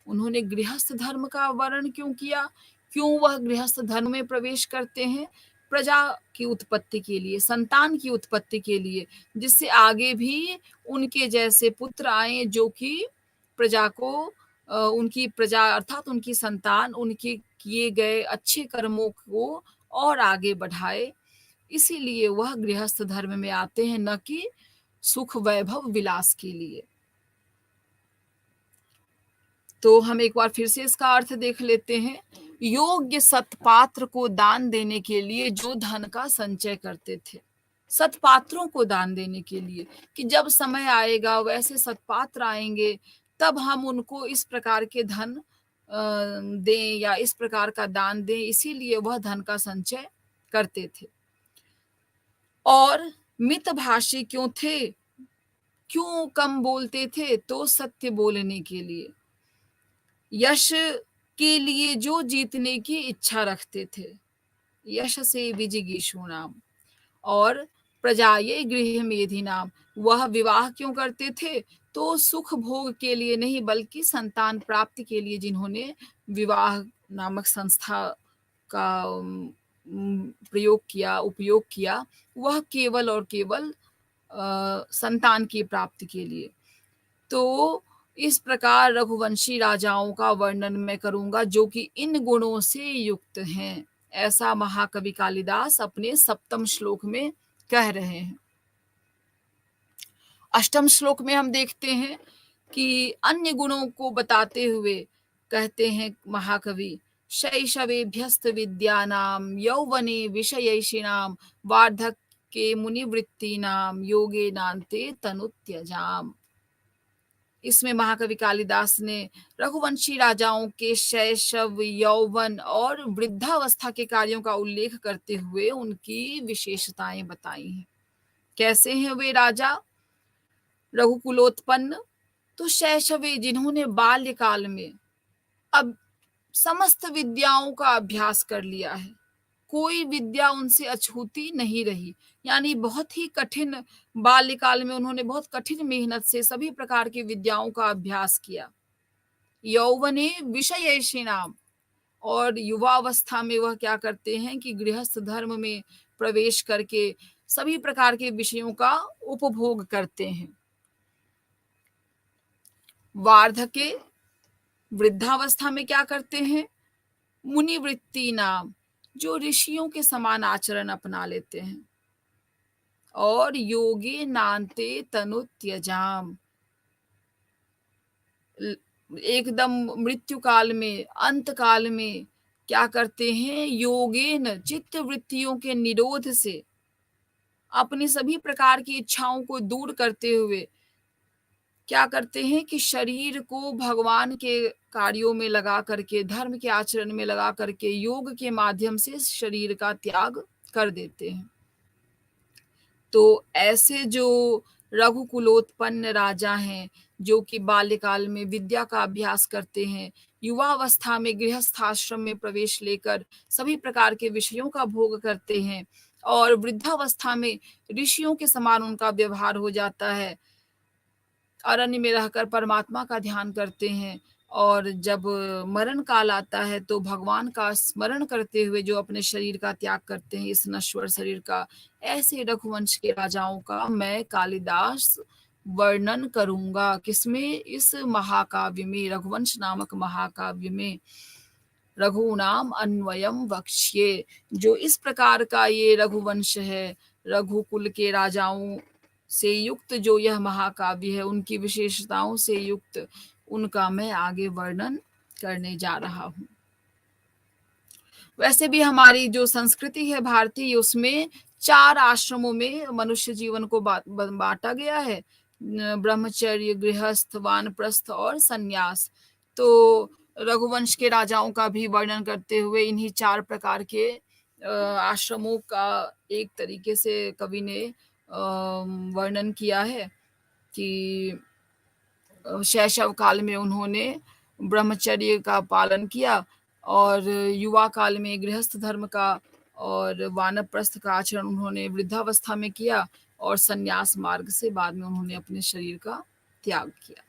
उन्होंने गृहस्थ धर्म का वर्ण क्यों किया? क्यों वह गृहस्थ धर्म में प्रवेश करते हैं? प्रजा की उत्पत्ति के लिए, संतान की उत्पत्ति के लिए, जिससे आगे भी उनके जैसे पुत्र आएँ जो कि प्रजा को उनकी प्रजा अर्थात उनकी संतान उनके किए गए अच्छे कर्मों को और आगे बढ़ाए। इसीलिए वह गृहस्थ धर्म में आते हैं, न कि सुख वैभव विलास के लिए। तो हम एक बार फिर से इसका अर्थ देख लेते हैं। योग्य सत्पात्र को दान देने के लिए जो धन का संचय करते थे, सत्पात्रों को दान देने के लिए, कि जब समय आएगा वैसे सत्पात्र आएंगे, तब हम उनको इस प्रकार के धन दें या इस प्रकार का दान दें, इसीलिए वह धन का संचय करते थे। और मितभाषी क्यों थे? क्यों कम बोलते थे? तो सत्य बोलने के लिए, यश के लिए जो जीतने की इच्छा रखते थे, यश से विजिगीषु नाम। और प्रजाये गृह मेधि नाम, वह विवाह क्यों करते थे? तो सुख भोग के लिए नहीं, बल्कि संतान प्राप्ति के लिए जिन्होंने विवाह नामक संस्था का प्रयोग किया, उपयोग किया, वह केवल और केवल संतान की प्राप्ति के लिए। तो इस प्रकार रघुवंशी राजाओं का वर्णन मैं करूंगा जो कि इन गुणों से युक्त हैं, ऐसा महाकवि कालिदास अपने 7वें श्लोक में कह रहे हैं। 8वें श्लोक में हम देखते हैं कि अन्य गुणों को बताते हुए कहते हैं महाकवि, शैशवेभ्यस्त विद्यानाम यौवने विषयैषिणाम वार्धक्ये मुनिवृत्तीनाम योगे नान्ते तनुत्यजाम। इसमें महाकवि कालिदास ने रघुवंशी राजाओं के शैशव, यौवन और वृद्धावस्था के कार्यों का उल्लेख करते हुए उनकी विशेषताएं बताई हैं। कैसे हैं वे राजा? रघुकुलोत्पन्न, तो शैशवे, जिन्होंने बाल्यकाल में अब समस्त विद्याओं का अभ्यास कर लिया है, कोई विद्या उनसे अछूती नहीं रही, यानी बहुत ही कठिन बाल्यकाल में उन्होंने बहुत कठिन मेहनत से सभी प्रकार की विद्याओं का अभ्यास किया। यौवने विषयैषिणाम, और युवावस्था में वह क्या करते हैं कि गृहस्थ धर्म में प्रवेश करके सभी प्रकार के विषयों का उपभोग करते हैं। वार्धके, वृद्धावस्था में क्या करते हैं? मुनिवृत्ति नाम, जो ऋषियों के समान आचरण अपना लेते हैं। और योगे नान्ते तनु त्यजाम, एकदम मृत्यु काल में, अंत काल में क्या करते हैं? योगेन, चित्त वृत्तियों के निरोध से, अपनी सभी प्रकार की इच्छाओं को दूर करते हुए क्या करते हैं कि शरीर को भगवान के कार्यों में लगा करके, धर्म के आचरण में लगा करके, योग के माध्यम से शरीर का त्याग कर देते हैं। तो ऐसे जो रघुकुलोत्पन्न राजा हैं, जो कि बाल्यकाल में विद्या का अभ्यास करते हैं, युवावस्था में गृहस्थाश्रम में प्रवेश लेकर सभी प्रकार के विषयों का भोग करते हैं, और वृद्धावस्था में ऋषियों के समान उनका व्यवहार हो जाता है, अरण्य में रहकर परमात्मा का ध्यान करते हैं, और जब मरण काल आता है तो भगवान का स्मरण करते हुए जो अपने शरीर का त्याग करते हैं, इस नश्वर शरीर का, ऐसे रघुवंश के राजाओं का मैं कालिदास वर्णन करूंगा। किसमें? इस महाकाव्य में, रघुवंश नामक महाकाव्य में। रघुनाम अन्वयम वक्ष्ये, जो इस प्रकार का ये रघुवंश है, रघुकुल के राजाओं से युक्त जो यह महाकाव्य है, उनकी विशेषताओं से युक्त, उनका मैं आगे वर्णन करने जा रहा हूँ। वैसे भी हमारी जो संस्कृति है भारतीय, उसमें 4 आश्रमों में मनुष्य जीवन को बांटा गया है, ब्रह्मचर्य, गृहस्थ, वानप्रस्थ और संन्यास। तो रघुवंश के राजाओं का भी वर्णन करते हुए इन्हीं 4 प्रकार के आश्रमों का एक तरीके से कवि ने वर्णन किया है कि शैशव काल में उन्होंने ब्रह्मचर्य का पालन किया, और युवा काल में गृहस्थ धर्म का और वानप्रस्थ का आचरण उन्होंने वृद्धावस्था में किया, और संन्यास मार्ग से बाद में उन्होंने अपने शरीर का त्याग किया।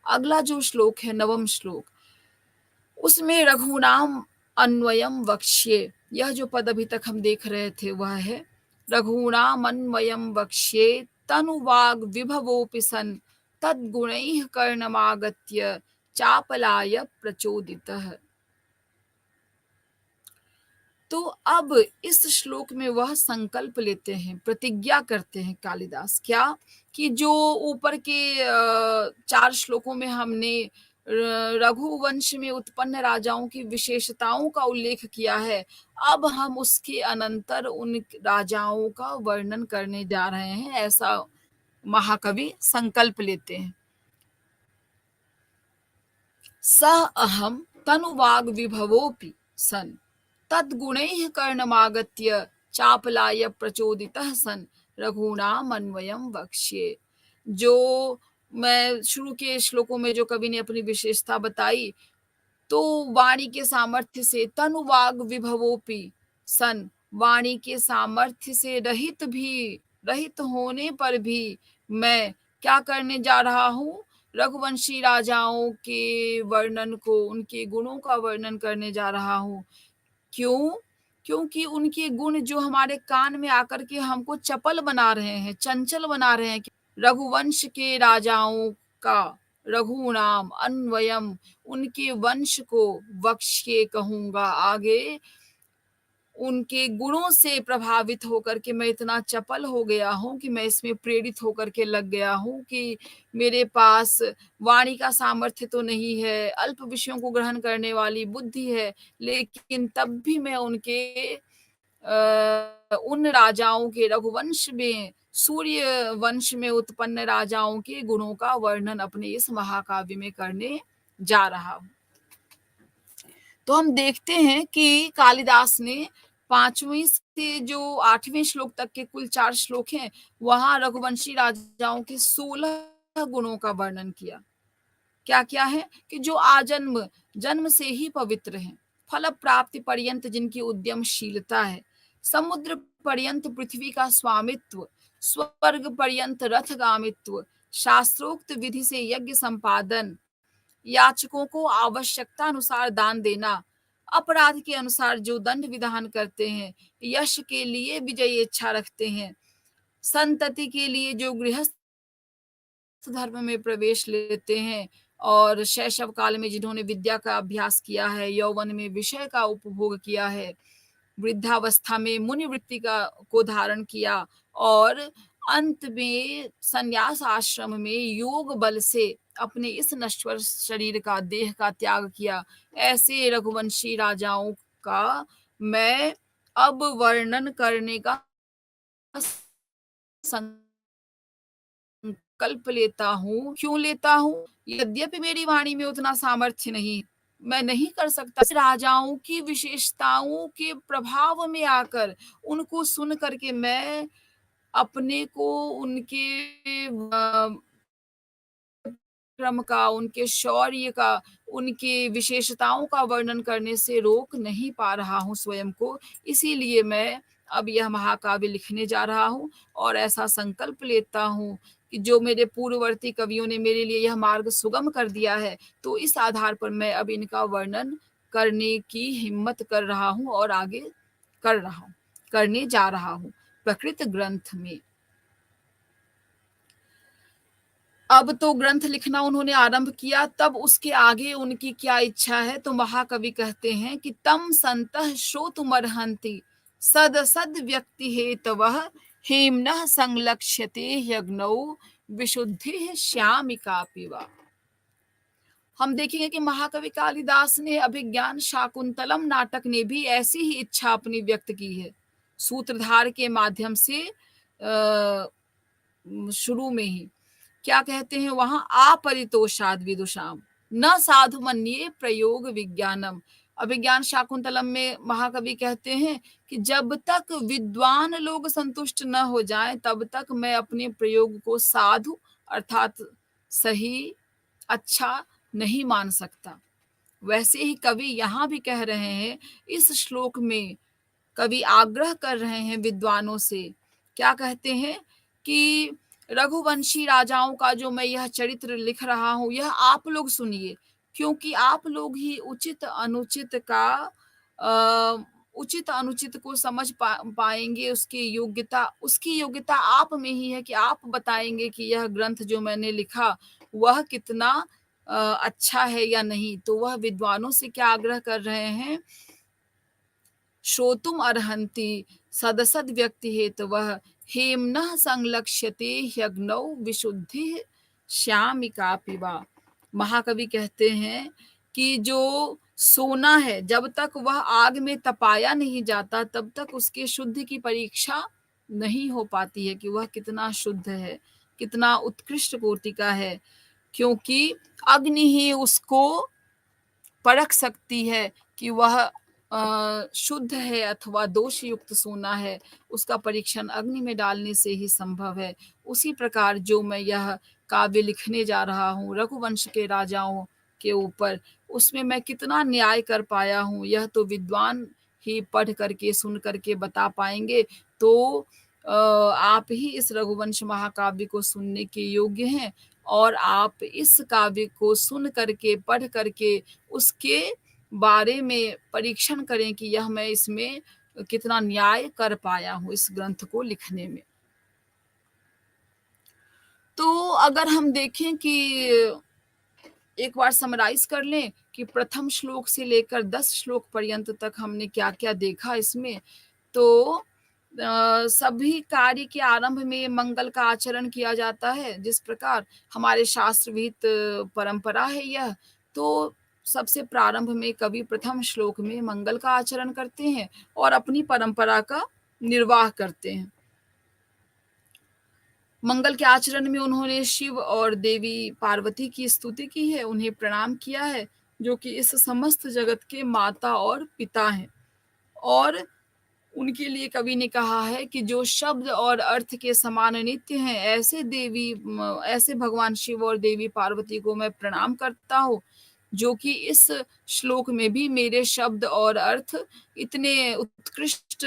अगला जो श्लोक है, 9वां श्लोक, उसमें रघुनाम अन्वयम वक्ष्ये, यह जो पद अभी तक हम देख रहे थे वह है रघुनाम अन्वयम वक्ष्ये तनुवाग विभवोऽपि सन् तद्गुणैः कर्णमागत्य चापलाय प्रचोदितः। तो अब इस श्लोक में वह संकल्प लेते हैं, प्रतिज्ञा करते हैं कालिदास, क्या कि जो ऊपर के 4 श्लोकों में हमने रघुवंश में उत्पन्न राजाओं की विशेषताओं का उल्लेख किया है, अब हम उसके अनंतर उन राजाओं का वर्णन करने जा रहे हैं, ऐसा महाकवि संकल्प लेते हैं। सः अहं तनुवाग विभवोऽपि सन् तद्गुणैः कर्णमागत्य चापलाय प्रचोदितः सन् रघूणाम अन्वयम वक्ष्ये। जो मैं शुरू के श्लोकों में जो कवि ने अपनी विशेषता बताई, तो वाणी के सामर्थ्य से तनुवाग विभवोपि सन, वाणी के सामर्थ्य से रहित होने पर भी मैं क्या करने जा रहा हूँ, रघुवंशी राजाओं के वर्णन को, उनके गुणों का वर्णन करने जा रहा हूँ। क्यों? क्योंकि उनके गुण जो हमारे कान में आकर के हमको चपल बना रहे हैं, चंचल बना रहे हैं। रघुवंश के राजाओं का, रघुनाम अन्वयम, उनके वंश को वक्ष्ये कहूंगा आगे, उनके गुणों से प्रभावित होकर के मैं इतना चपल हो गया हूँ कि मैं इसमें प्रेरित होकर के लग गया हूँ कि मेरे पास वाणी का सामर्थ्य तो नहीं है, अल्प विषयों को ग्रहण करने वाली बुद्धि है, लेकिन तब भी मैं उन राजाओं के, रघुवंश में, सूर्य वंश में उत्पन्न राजाओं के गुणों का वर्णन अपने इस महाकाव्य में करने जा रहा हूँ। तो हम देखते हैं कि कालिदास ने 5वीं से जो 8वें श्लोक तक के कुल 4 श्लोक हैं, वहां रघुवंशी राजाओं के 16 गुणों का वर्णन किया। क्या क्या है कि जो आजन्म, जन्म से ही पवित्र हैं, फल प्राप्ति पर्यंत जिनकी उद्यमशीलता है, समुद्र पर्यंत पृथ्वी का स्वामित्व, स्वर्ग पर्यंत रथगामित्व, शास्त्रोक्त विधि से यज्ञ संपादन, याचकों को आवश्यकता अनुसार दान देना, अपराध के अनुसार जो दंड विधान करते हैं, यश के लिए विजय इच्छा रखते हैं, संतति के लिए जो गृहस्थ धर्म में प्रवेश लेते हैं, और शैशव काल में जिन्होंने विद्या का अभ्यास किया है, यौवन में विषय का उपभोग किया है, वृद्धावस्था में मुनि वृत्ति को धारण किया, और अंत में संन्यास आश्रम में योग बल से अपने इस नश्वर शरीर का, देह का त्याग किया, ऐसे रघुवंशी राजाओं का मैं अब वर्णन करने का संकल्प लेता हूँ। क्यों लेता हूँ? यद्यपि मेरी वाणी में उतना सामर्थ्य नहीं, मैं नहीं कर सकता राजाओं की विशेषताओं के प्रभाव में आकर उनको सुन करके मैं अपने को उनके क्रम का, उनके शौर्य का, उनके विशेषताओं का वर्णन करने से रोक नहीं पा रहा हूँ स्वयं को। इसीलिए मैं अब यह महाकाव्य लिखने जा रहा हूँ, और ऐसा संकल्प लेता हूँ कि जो मेरे पूर्ववर्ती कवियों ने मेरे लिए यह मार्ग सुगम कर दिया है, तो इस आधार पर मैं अब इनका वर्णन करने की हिम्मत कर रहा हूँ और आगे करने जा रहा हूँ प्रकृत ग्रंथ में। अब तो ग्रंथ लिखना उन्होंने आरंभ किया, तब उसके आगे उनकी क्या इच्छा है, तो महाकवि कहते हैं कि तम संतः श्रोतुमर्हन्ति सद व्यक्ति हेतवः हेम्नः संलक्ष्यते यज्ञौ विशुद्धिः श्यामिका पिवा। हम देखेंगे कि महाकवि कालिदास ने अभिज्ञान शाकुंतलम नाटक ने भी ऐसी ही इच्छा अपनी व्यक्त की है, सूत्रधार के माध्यम से शुरू में ही क्या कहते हैं वहां, आपरितोषाद विदुषाम न साधु मन्ये प्रयोग विज्ञानम। अभिज्ञान शाकुंतलम में महाकवि कहते हैं कि जब तक विद्वान लोग संतुष्ट न हो जाएं, तब तक मैं अपने प्रयोग को साधु अर्थात सही, अच्छा नहीं मान सकता। वैसे ही कवि यहाँ भी कह रहे हैं, इस श्लोक में कवि आग्रह कर रहे हैं विद्वानों से। क्या कहते हैं कि रघुवंशी राजाओं का जो मैं यह चरित्र लिख रहा हूँ, यह आप लोग सुनिए, क्योंकि आप लोग ही अ, उचित अनुचित को समझ पाएँगे, उसकी योग्यता आप में ही है कि आप बताएँगे कि यह ग्रंथ जो मैंने लिखा, वह कितना अच्छा है या नहीं। तो वह विद्वानों से क्या आग्रह कर रहे हैं, श्रोतुम् अर्हन्ति सदसद्व्यक्तिहेतवः हेम्नः संलक्ष्यते ह्यग्नौ विशुद्धिः श्यामिकापि वा। महाकवि कहते हैं कि जो सोना है, जब तक वह आग में तपाया नहीं जाता, तब तक उसके शुद्धि की परीक्षा नहीं हो पाती है कि वह कितना शुद्ध है, कितना उत्कृष्ट कोटि का है, क्योंकि अग्नि ही उसको परख सकती है कि वह शुद्ध है अथवा दोष युक्त सोना है। उसका परीक्षण अग्नि में डालने से ही संभव है। उसी प्रकार जो मैं यह काव्य लिखने जा रहा हूँ रघुवंश के राजाओं के ऊपर, उसमें मैं कितना न्याय कर पाया हूँ, यह तो विद्वान ही पढ़ करके सुन करके बता पाएंगे। तो आप ही इस रघुवंश महाकाव्य को सुनने के योग्य हैं, और आप इस काव्य को सुन करके पढ़ करके उसके बारे में परीक्षण करें कि यह मैं इसमें कितना न्याय कर पाया हूँ इस ग्रंथ को लिखने में। तो अगर हम देखें कि एक बार समराइज कर लें कि प्रथम श्लोक से लेकर 10 श्लोक पर्यंत तक हमने क्या-क्या देखा इसमें, तो सभी कार्य के आरंभ में मंगल का आचरण किया जाता है, जिस प्रकार हमारे शास्त्र विहित परंपरा है यह। तो सबसे प्रारंभ में कवि प्रथम श्लोक में मंगल का आचरण करते हैं और अपनी परंपरा का निर्वाह करते हैं। मंगल के आचरण में उन्होंने शिव और देवी पार्वती की स्तुति की है, उन्हें प्रणाम किया है, जो कि इस समस्त जगत के माता और पिता हैं। और उनके लिए कवि ने कहा है कि जो शब्द और अर्थ के समान नित्य हैं, ऐसे भगवान शिव और देवी पार्वती को मैं प्रणाम करता हूँ, जो कि इस श्लोक में भी मेरे शब्द और अर्थ इतने उत्कृष्ट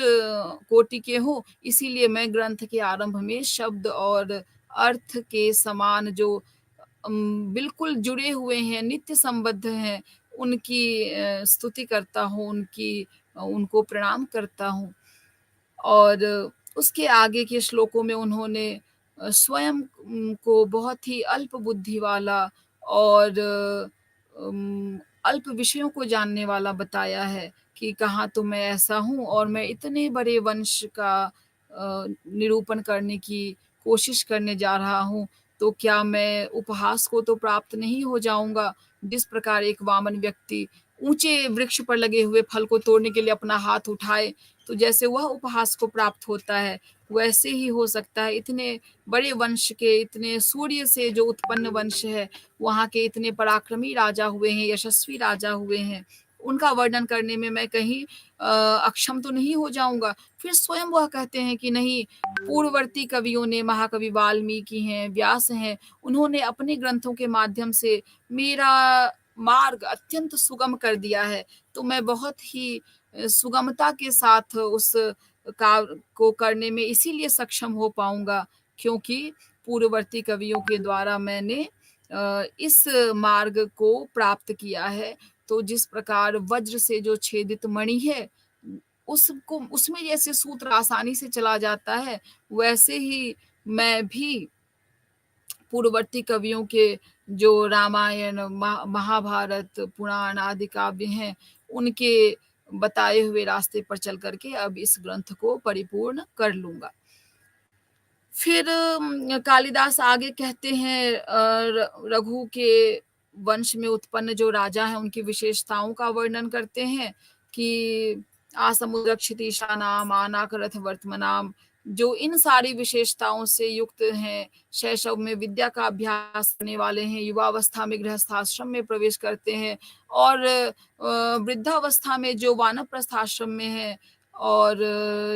कोटि के हों, इसीलिए मैं ग्रंथ के आरंभ में शब्द और अर्थ के समान जो बिल्कुल जुड़े हुए हैं, नित्य संबद्ध हैं, उनकी स्तुति करता हूँ, उनको प्रणाम करता हूँ। और उसके आगे के श्लोकों में उन्होंने स्वयं को बहुत ही अल्प बुद्धि वाला और अल्प विषयों को जानने वाला बताया है कि कहाँ तो मैं ऐसा हूँ और मैं इतने बड़े वंश का निरूपण करने की कोशिश करने जा रहा हूँ, तो क्या मैं उपहास को तो प्राप्त नहीं हो जाऊँगा? जिस प्रकार एक वामन व्यक्ति ऊँचे वृक्ष पर लगे हुए फल को तोड़ने के लिए अपना हाथ उठाए, तो जैसे वह उपहास को प्राप्त होता है, वैसे ही हो सकता है इतने बड़े वंश के, इतने सूर्य से जो उत्पन्न वंश है, वहाँ के इतने पराक्रमी राजा हुए हैं, यशस्वी राजा हुए हैं, उनका वर्णन करने में मैं कहीं अक्षम तो नहीं हो जाऊँगा। फिर स्वयं वह कहते हैं कि नहीं, पूर्ववर्ती कवियों ने, महाकवि वाल्मीकि हैं, व्यास हैं, उन्होंने अपने ग्रंथों के माध्यम से मेरा मार्ग अत्यंत सुगम कर दिया है। तो मैं बहुत ही सुगमता के साथ उस कार्य को करने में इसीलिए सक्षम हो पाऊँगा, क्योंकि पूर्ववर्ती कवियों के द्वारा मैंने इस मार्ग को प्राप्त किया है। तो जिस प्रकार वज्र से जो छेदित मणि है, उसको उसमें जैसे सूत्र आसानी से चला जाता है, वैसे ही मैं भी पूर्ववर्ती कवियों के जो रामायण, महाभारत, पुराण आदि काव्य हैं, उनके बताए हुए रास्ते पर चल कर के अब इस ग्रंथ को परिपूर्ण कर लूँगा। फिर कालिदास आगे कहते हैं रघु के वंश में उत्पन्न जो राजा हैं, उनकी विशेषताओं का वर्णन करते हैं कि आसमुद्र क्षितिशानाम आनाकरथ वर्तमनाम, जो इन सारी विशेषताओं से युक्त हैं, शैशव में विद्या का अभ्यास करने वाले हैं, युवावस्था में गृहस्थाश्रम में प्रवेश करते हैं, और वृद्धावस्था में जो वानप्रस्थ आश्रम में हैं, और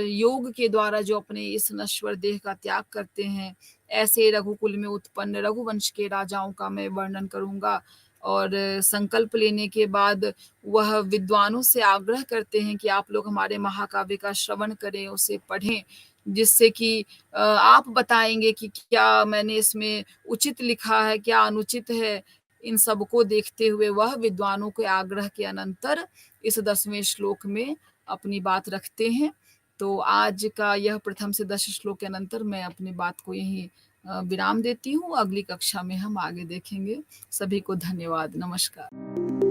योग के द्वारा जो अपने इस नश्वर देह का त्याग करते हैं, ऐसे रघुकुल में उत्पन्न रघुवंश के राजाओं का मैं वर्णन करूँगा। और संकल्प लेने के बाद वह विद्वानों से आग्रह करते हैं कि आप लोग हमारे महाकाव्य का श्रवण करें, उसे पढ़ें, जिससे कि आप बताएँगे कि क्या मैंने इसमें उचित लिखा है, क्या अनुचित है। इन सबको देखते हुए वह विद्वानों के आग्रह के अनंतर इस 10वें श्लोक में अपनी बात रखते हैं। तो आज का यह प्रथम से 10 श्लोक के अनंतर मैं अपनी बात को यहीं विराम देती हूँ। अगली कक्षा में हम आगे देखेंगे। सभी को धन्यवाद। नमस्कार।